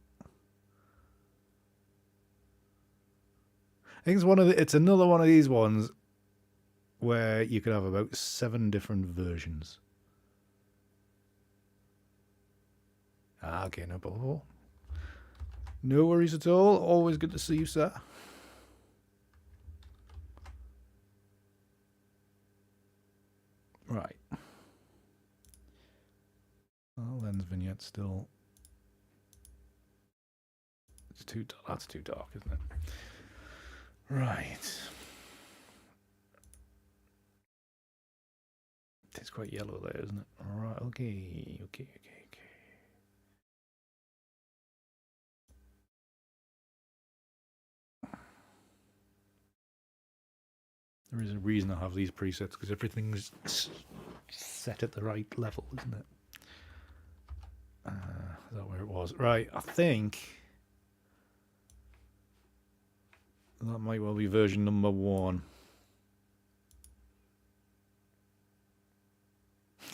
I think it's another one of these ones where you could have about 7 different versions. Okay, no problem. No worries at all. Always good to see you, sir. Right. Lens vignette still. It's too dark. That's too dark, isn't it? Right. It's quite yellow there, isn't it? All right. Okay. There is a reason I have these presets because everything's set at the right level, isn't it? Is that where it was? Right, I think that might well be version number 1.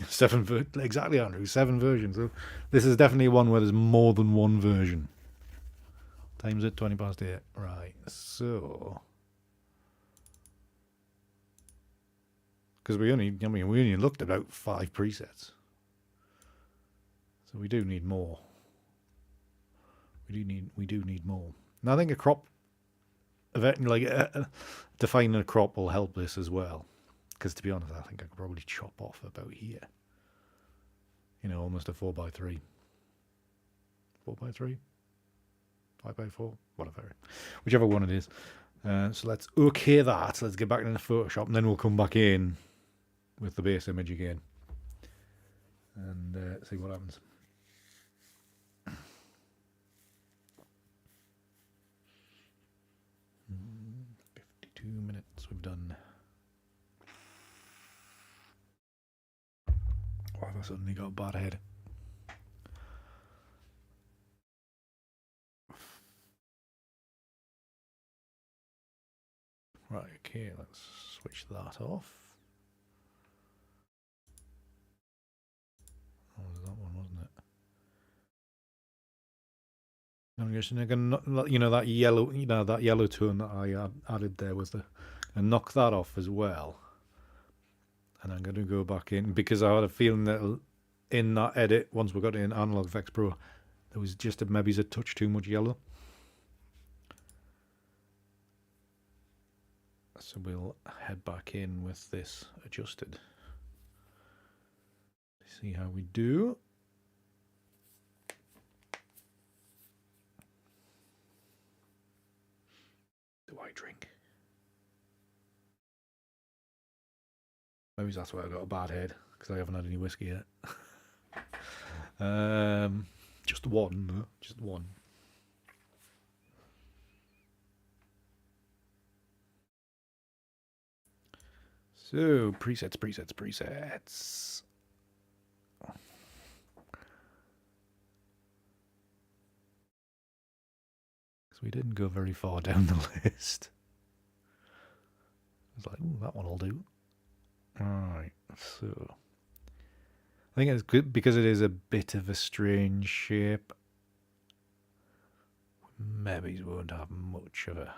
7 exactly, Andrew. 7 versions. So this is definitely one where there's more than one version. Time's at 20 past 8. Right, so because we only looked at about 5 presets, so we do need more. We do need more. And I think a crop, defining a crop will help this as well. Because to be honest, I think I could probably chop off about here. You know, almost a 4x3. 4x3? 5x4? Whatever. Whichever one it is. So let's okay that. Let's get back into Photoshop and then we'll come back in with the base image again. And see what happens. we've done. Why have I suddenly got a bad head? Right, okay, let's switch that off. Oh, was that one, wasn't it? I'm just gonna, you know, that yellow tone that I added there with the, and knock that off as well. And I'm going to go back in because I had a feeling that in that edit, once we got in Analog Effects Pro, there was just maybe a touch too much yellow. So we'll head back in with this adjusted. See how we do. Do I drink? Maybe that's why I got a bad head, because I haven't had any whiskey yet. Just one, though. Just one. So, presets. Because we didn't go very far down the list. I was like, ooh, that one will do. Alright, so I think it's good because it is a bit of a strange shape. Maybe we won't have much of a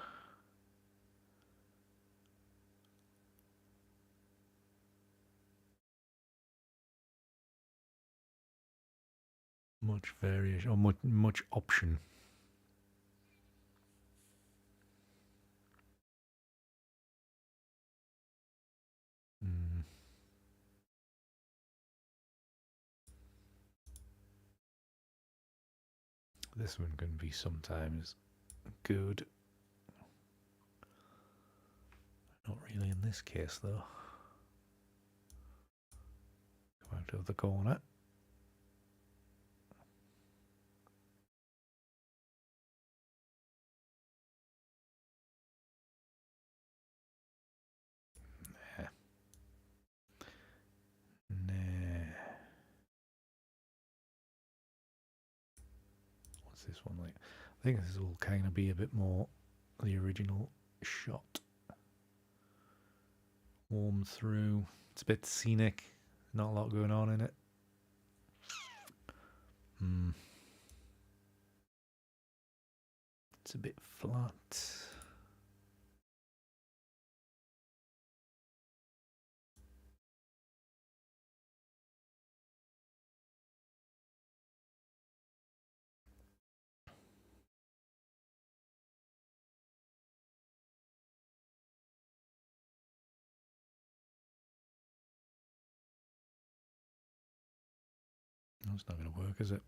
much variation or much option. This one can be sometimes good. Not really in this case, though. Come out of the corner. Nah. What's this one like? I think this will kind of be a bit more the original shot. Warm through. It's a bit scenic. Not a lot going on in it. It's a bit flat. No, it's not going to work, is it?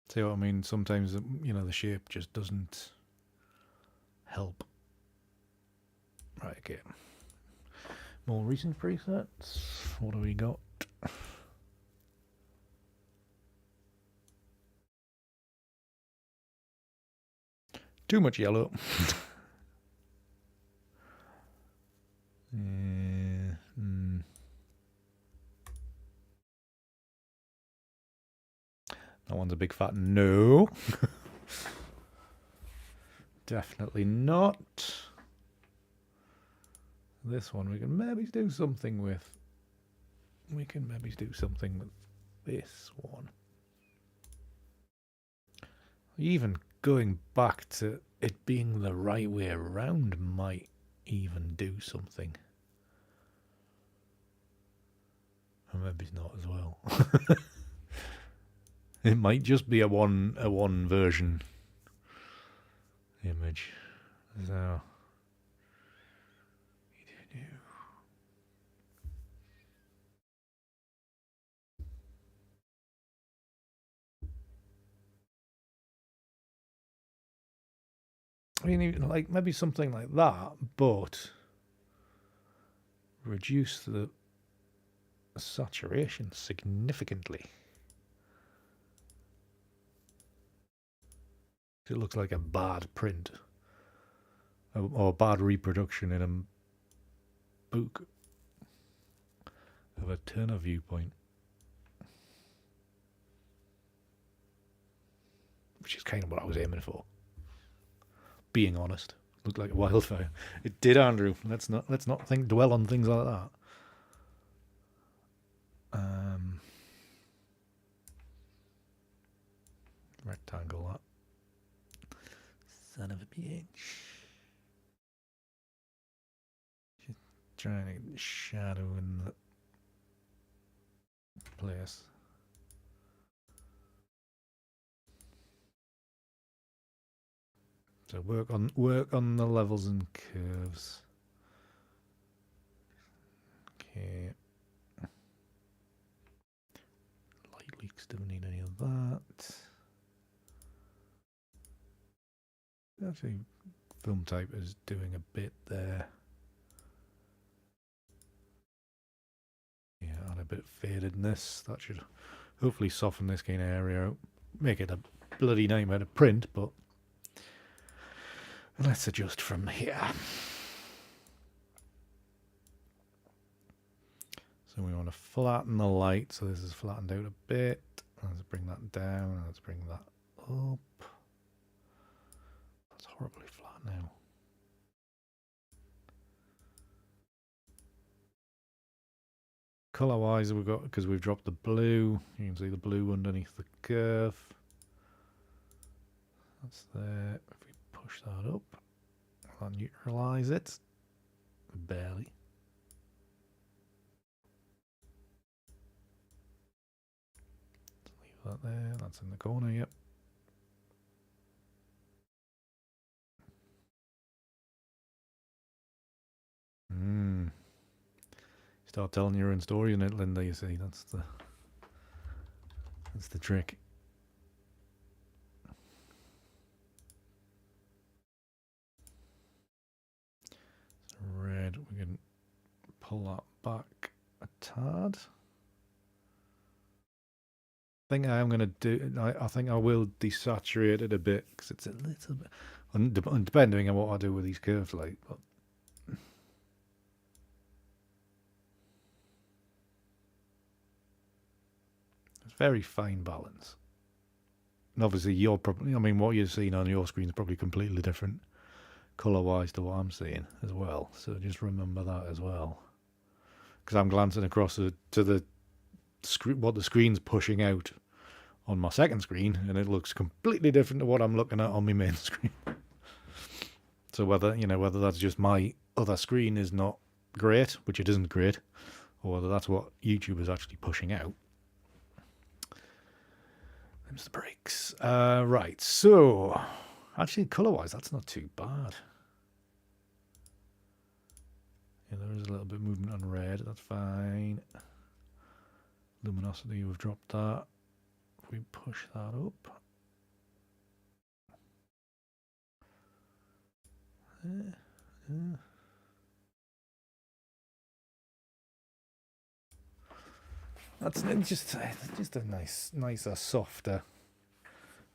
See what I mean? Sometimes, you know, the shape just doesn't help. Right, okay. More recent presets. What do we got? Too much yellow. That one's a big fat no. Definitely not. This one we can maybe do something with. We can maybe do something with this one. Even going back to it being the right way around might even do something. Or maybe it's not as well. It might just be a one version image. So I mean, like maybe something like that, but reduce the saturation significantly. It looks like a bad print or bad reproduction in a book of a Turner viewpoint, which is kind of what I was aiming for. Being honest, looked like a wildfire. It did, Andrew. Let's not dwell on things like that. Rectangle that. Son of a bitch. Just trying to get the shadow in the place. So work on the levels and curves. Okay. Light leaks, don't need any of that. Actually, film type is doing a bit there. Yeah, add a bit of fadedness. That should hopefully soften this kind of area out. Make it a bloody nightmare to print, but let's adjust from here. So we want to flatten the light. So this is flattened out a bit. Let's bring that down. Let's bring that up. That's horribly flat now. Color wise, we've got, because we've dropped the blue, you can see the blue underneath the curve. That's there. If we push that up, I'll neutralize it. Barely. Leave that there. That's in the corner, yep. Start telling your own story in it, Linda, you see. That's the trick. So red, we can pull that back a tad. I think I am going to do, I think I will desaturate it a bit because it's a little bit, depending on what I do with these curves, like, but it's very fine balance. And obviously you're probably, I mean, what you're seeing on your screen is probably completely different color-wise to what I'm seeing as well. So just remember that as well. Because I'm glancing across to the screen, what the screen's pushing out on my second screen, and it looks completely different to what I'm looking at on my main screen. So whether that's just my other screen is not great, which it isn't great, or whether that's what YouTube is actually pushing out. There's the breaks. Right, so actually color-wise, that's not too bad. Yeah, there is a little bit of movement on red, that's fine. Luminosity, we've dropped that. If we push that up. That's just a nicer, softer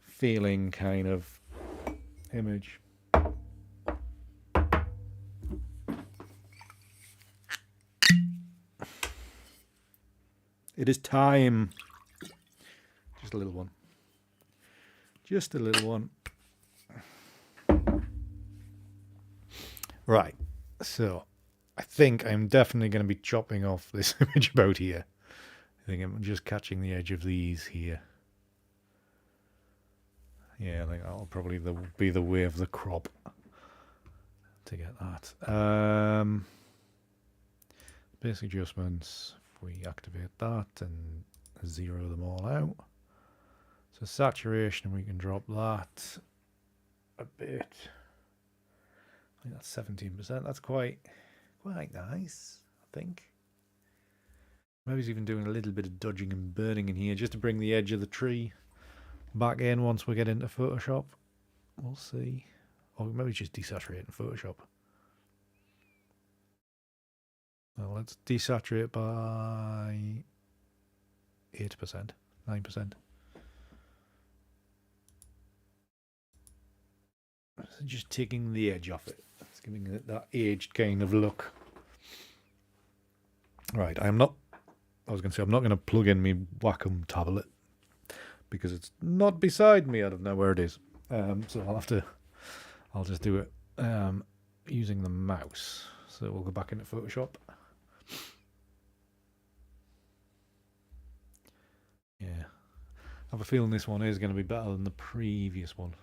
feeling kind of image. It is time. Just a little one. Just a little one. Right. So I think I'm definitely going to be chopping off this image about here. I think I'm just catching the edge of these here. Yeah, I think that'll probably be the way of the crop to get that. Basic adjustments. If we activate that and zero them all out. So saturation, we can drop that a bit. I think that's 17%. That's quite nice, I think. Maybe he's even doing a little bit of dodging and burning in here just to bring the edge of the tree back in once we get into Photoshop. We'll see. Or maybe just desaturate in Photoshop. Well, let's desaturate by 8%, 9%. just taking the edge off it. It's giving it that aged kind of look. Right, I was going to say, I'm not going to plug in my Wacom tablet because it's not beside me. I don't know where it is. So I'll just do it using the mouse. So we'll go back into Photoshop. Yeah. I have a feeling this one is going to be better than the previous one.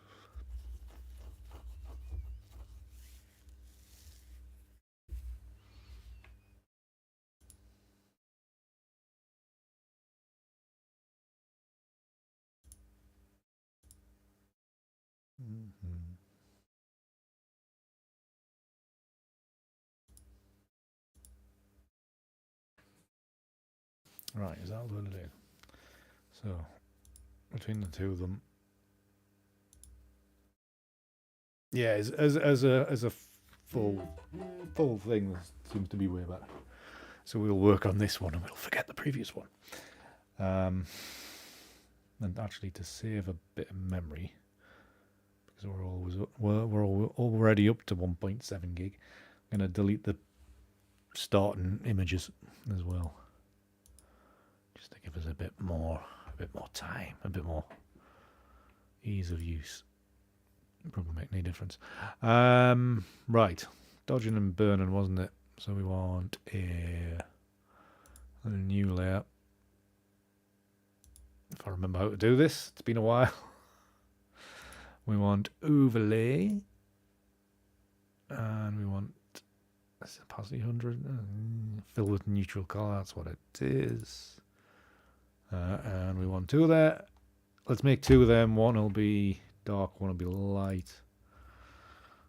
Right, is that what it is? So, between the two of them, yeah, as a full thing, this seems to be way better. So we'll work on this one and we'll forget the previous one. And actually, to save a bit of memory, because we're already up to 1.7 gig, I'm going to delete the starting images as well, just to give us a bit more time, a bit more ease of use. Probably make any difference. Right, dodging and burning, wasn't it? So we want a new layer. If I remember how to do this, it's been a while. We want overlay, and we want opacity 100. Fill with neutral color. That's what it is. And we want two there. Let's make two of them. One will be dark, one will be light.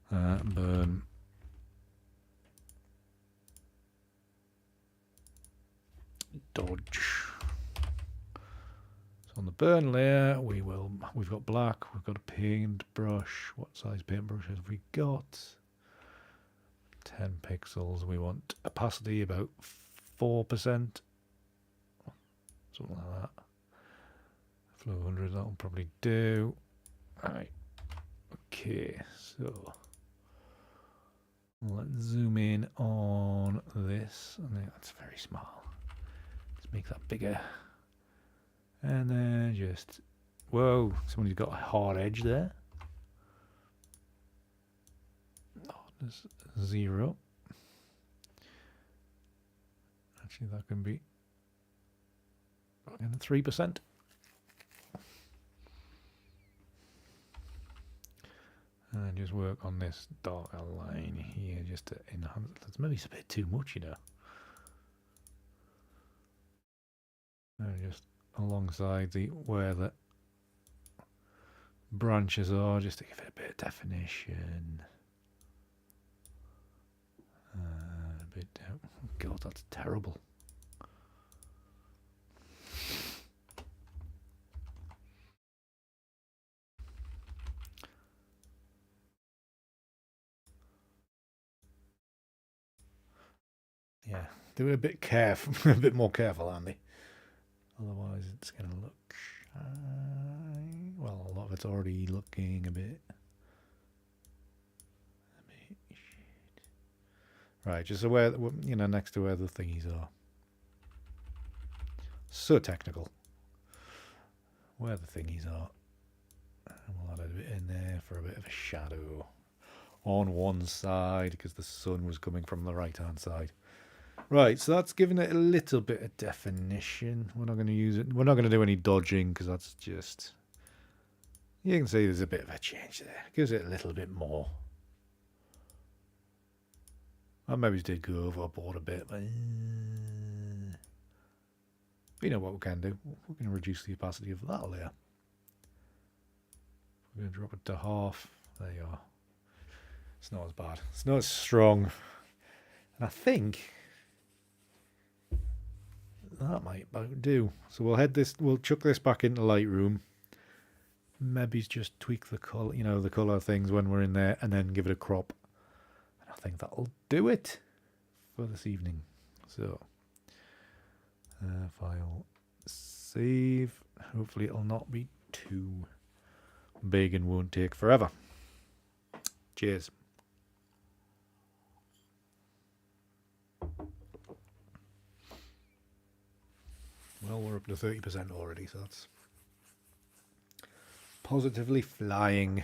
Burn. Dodge. So on the burn layer, we've got black, we've got a paintbrush. What size paintbrush have we got? 10 pixels. We want opacity about 4%. Something like that. Flow 100, that'll probably do. Alright. Okay, so let's zoom in on this. I think that's very small. Let's make that bigger. And then just, whoa, somebody's got a hard edge there. Oh, there's 0. Actually, that can be 3%. And just work on this darker line here just to enhance. That's maybe a bit too much, you know. And just alongside where the branches are, just to give it a bit of definition. A bit down. Oh God, that's terrible. Yeah, do it a bit careful, a bit more careful, Andy. Otherwise, it's going to look shy. Well, a lot of it's already looking a bit. Right, just so where, you know, next to where the thingies are. So technical. Where the thingies are. And we'll add a bit in there for a bit of a shadow on one side because the sun was coming from the right hand side. Right, so that's giving it a little bit of definition. We're not going to use it. We're not going to do any dodging because that's just. You can see there's a bit of a change there. Gives it a little bit more. I maybe did go overboard a bit, but you know what we can do. We're going to reduce the opacity of that layer. We're going to drop it to half. There you are. It's not as bad. It's not as strong. And I think that might about do. So we'll chuck this back into Lightroom. Maybe just tweak the color, you know, the color things when we're in there, and then give it a crop. And I think that'll do it for this evening. So, file, save. Hopefully it'll not be too big and won't take forever. Cheers. Well, we're up to 30% already, so that's positively flying.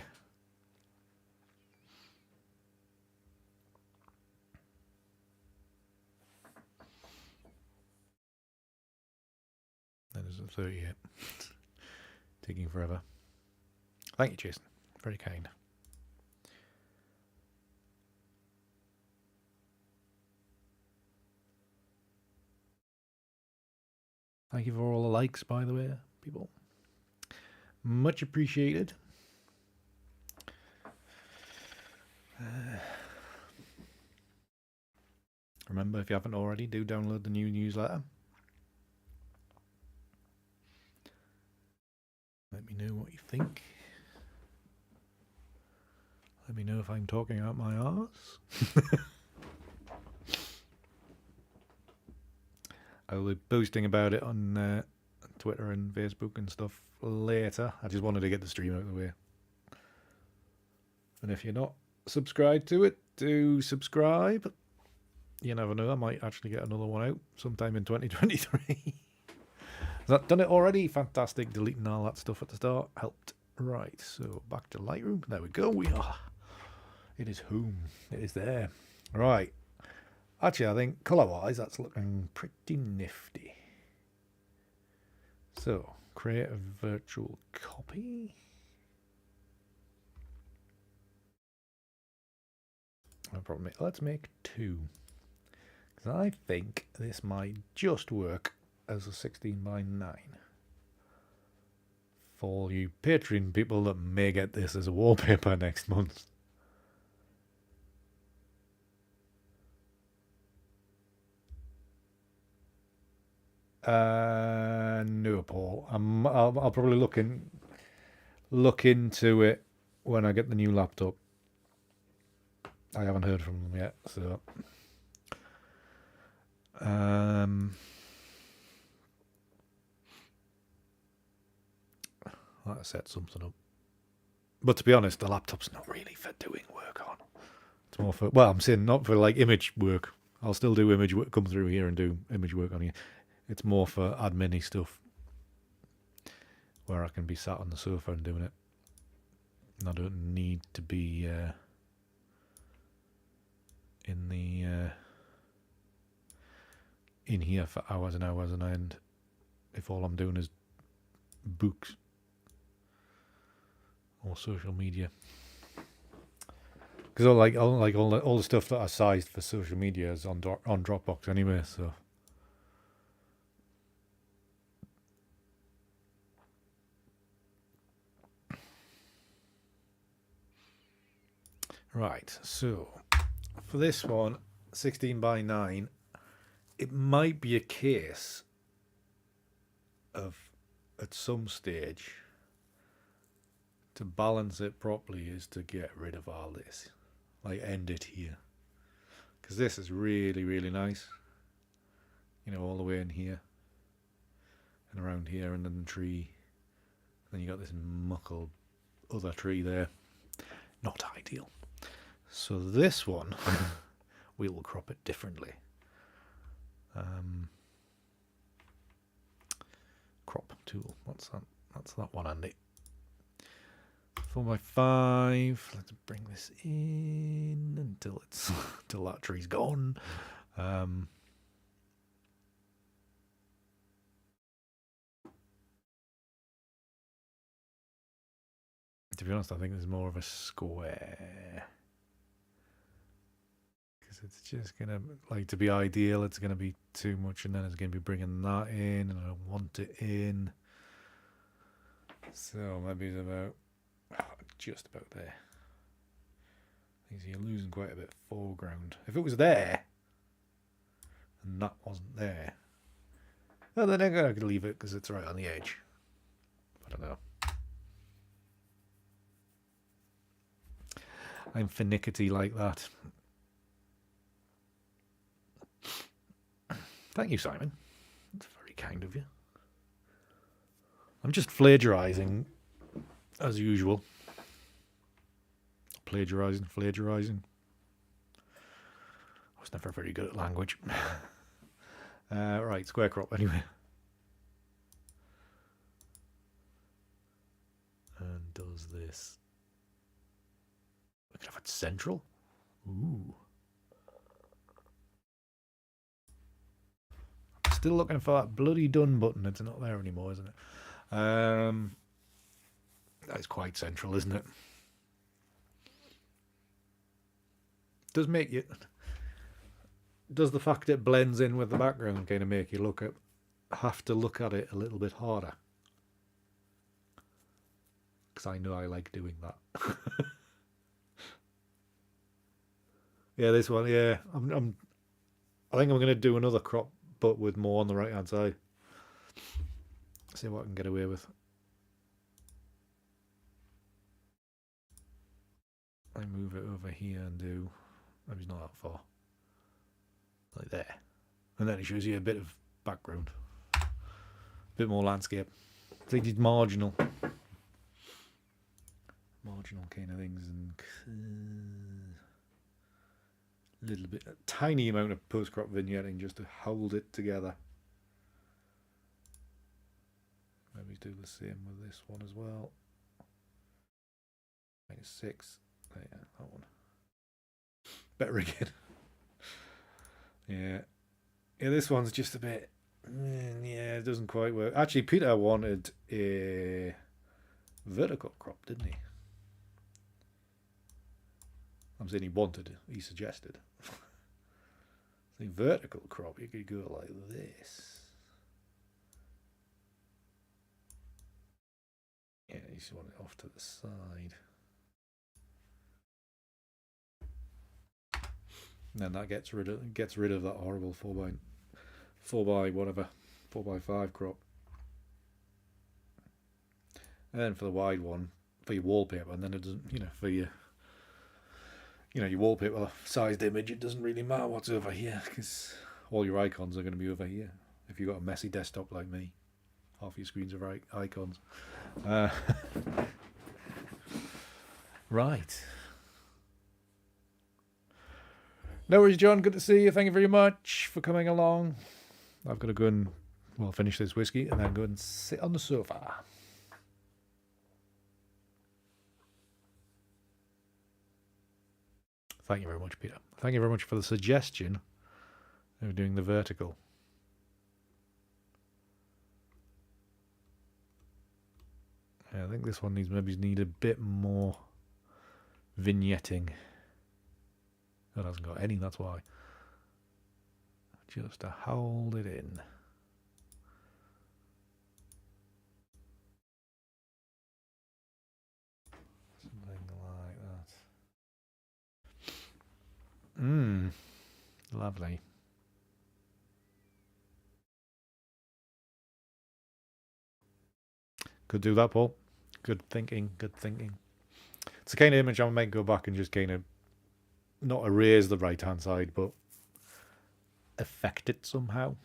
That is a 30 yet. Taking forever. Thank you, Jason. Very kind. Thank you for all the likes, by the way, people. Much appreciated. Remember, if you haven't already, do download the new newsletter. Let me know what you think. Let me know if I'm talking out my arse. I will be posting about it on Twitter and Facebook and stuff later. I just wanted to get the stream out of the way. And if you're not subscribed to it, do subscribe. You never know, I might actually get another one out sometime in 2023. Has that done it already? Fantastic. Deleting all that stuff at the start helped. Right, so back to Lightroom. There we go. We are. It is home. It is there. Right. Actually, I think colour-wise, that's looking pretty nifty. So, create a virtual copy. No problem. Let's make 2. Because I think this might just work as a 16:9. For you Patreon people that may get this as a wallpaper next month. No, Paul. I'll probably look into it when I get the new laptop. I haven't heard from them yet, so I'll set something up. But to be honest, the laptop's not really for doing work on. It's more for, well, I'm saying not for like image work. I'll still do image work, come through here and do image work on here. It's more for admin-y stuff where I can be sat on the sofa and doing it. And I don't need to be in here for hours and hours on end if all I'm doing is books or social media. Because all the stuff that I sized for social media is on Dropbox anyway, so. Right, so for this one, 16:9, it might be a case of at some stage to balance it properly is to get rid of all this, like end it here, because this is really, really nice, you know, all the way in here and around here, and then the tree, and then you got this muckle other tree there. Not ideal. So this one we will crop it differently. Crop tool, what's that? That's that one, Andy. 4x5. Let's bring this in until it's until that tree's gone. To be honest, I think there's more of a square. Because it's just going to, like, to be ideal, it's going to be too much, and then it's going to be bringing that in, and I don't want it in. So maybe it's about, just about there. You're losing quite a bit of foreground. If it was there, and that wasn't there, well, then I could leave it because it's right on the edge. I don't know. I'm finicky like that. Thank you, Simon. That's very kind of you. I'm just plagiarizing, as usual. plagiarizing. I was never very good at language. Right, square crop anyway. And does this. We could have it central. Ooh. Still looking for that bloody done button. It's not there anymore, isn't it? That's quite central, isn't it? Does make you. Does the fact it blends in with the background kind of make you have to look at it a little bit harder? Because I know I like doing that. Yeah, this one. Yeah, I think I'm going to do another crop, but with more on the right hand side. See what I can get away with. I move it over here and do. Maybe it's not that far. Like there. And then it shows you a bit of background. A bit more landscape. I think it's marginal. Marginal kind of things and a little bit, a tiny amount of post-crop vignetting just to hold it together. Maybe do the same with this one as well. -6. There, that one. Better again. Yeah. Yeah, this one's just a bit. Yeah, it doesn't quite work. Actually, Peter wanted a vertical crop, didn't he? I'm saying he wanted it. He suggested. The vertical crop, you could go like this. Yeah, you just want it off to the side. And then that gets rid of that horrible 4x5 crop. And then for the wide one, for your wallpaper, and then it doesn't, for your your wallpaper sized image, it doesn't really matter what's over here because all your icons are going to be over here. If you've got a messy desktop like me, half your screens are icons. Right. No worries, John. Good to see you. Thank you very much for coming along. I've got to go and finish this whiskey and then go and sit on the sofa. Thank you very much, Peter. Thank you very much for the suggestion of doing the vertical. Yeah, I think this one needs a bit more vignetting. It hasn't got any, that's why. Just to hold it in. Something like that. Lovely. Could do that, Paul. Good thinking, good thinking. It's the kind of image I might go back and just kind of not erase the right hand side, but affect it somehow.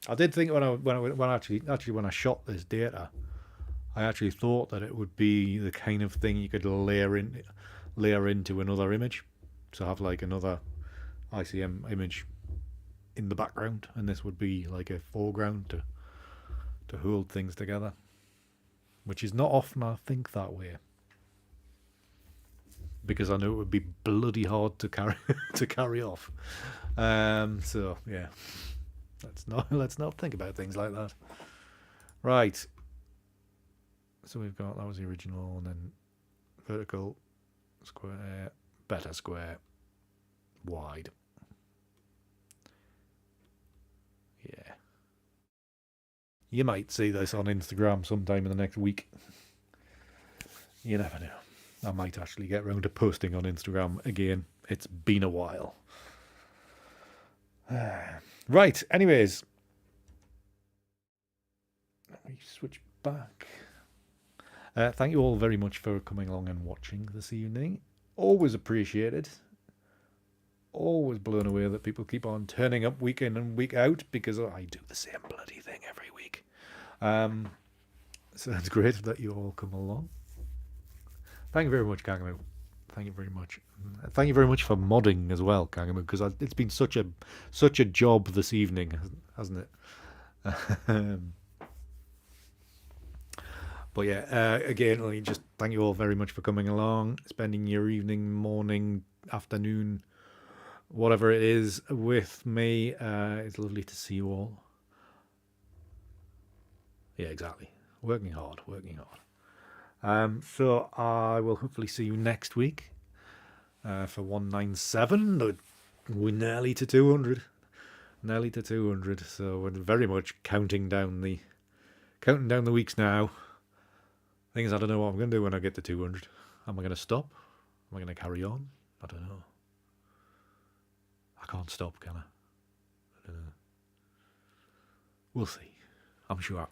I did think when I shot this data, I actually thought that it would be the kind of thing you could layer into another image, so have like another ICM image in the background, and this would be like a foreground to hold things together, which is not often I think that way, because I know it would be bloody hard to carry off. So yeah, let's not think about things like that. Right. So we've got, that was the original, and then vertical, square, better square, wide. Yeah. You might see this on Instagram sometime in the next week. You never know. I might actually get round to posting on Instagram again. It's been a while. Right, anyways. Let me switch back. Thank you all very much for coming along and watching this evening. Always appreciated. Always blown away that people keep on turning up week in and week out, because I do the same bloody thing every week. So it's great that you all come along. Thank you very much, Kagamu. Thank you very much. Thank you very much for modding as well, Kagamu, because it's been such a job this evening, hasn't it? But yeah, again, let me just thank you all very much for coming along, spending your evening, morning, afternoon, whatever it is, with me. It's lovely to see you all. Yeah, exactly. Working hard, working hard. So I will hopefully see you next week for 197. We're nearly to 200. Nearly to 200. So we're very much counting down the weeks now. Thing is, I don't know what I'm going to do when I get to 200. Am I going to stop? Am I going to carry on? I don't know. I can't stop, can I? don't know. We'll see. I'm sure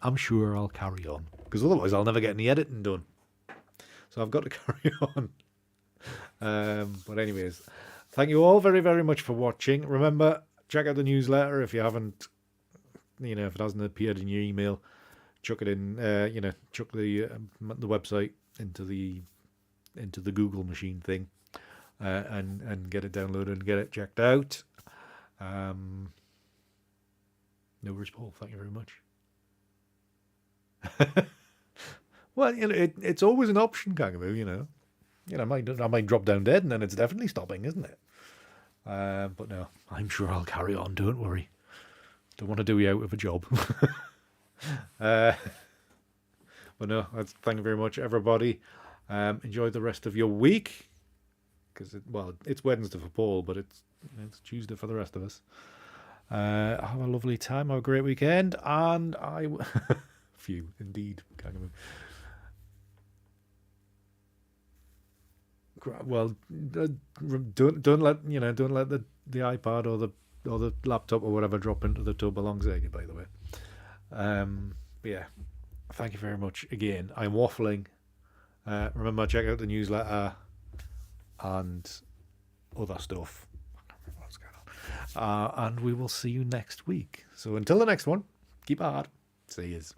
I'll carry on, because otherwise I'll never get any editing done. So I've got to carry on. But anyways, thank you all very, very much for watching. Remember, check out the newsletter if you haven't, if it hasn't appeared in your email. Chuck it in, chuck the website into the Google machine thing, and get it downloaded and get it checked out. No worries, Paul. Thank you very much. Well, it's always an option, Kangaroo. I might drop down dead, and then it's definitely stopping, isn't it? But no, I'm sure I'll carry on. Don't worry. Don't want to do you out of a job. But no, thank you very much, everybody. Enjoy the rest of your week, because it's Wednesday for Paul, but it's Tuesday for the rest of us. Have a lovely time. Have a great weekend, and few indeed. Well, don't let the iPad or the laptop or whatever drop into the tub alongside you. By the way, but yeah, thank you very much again. I'm waffling. Remember, check out the newsletter and other stuff. I can't remember what's going on. And we will see you next week. So until the next one, keep hard. See yous.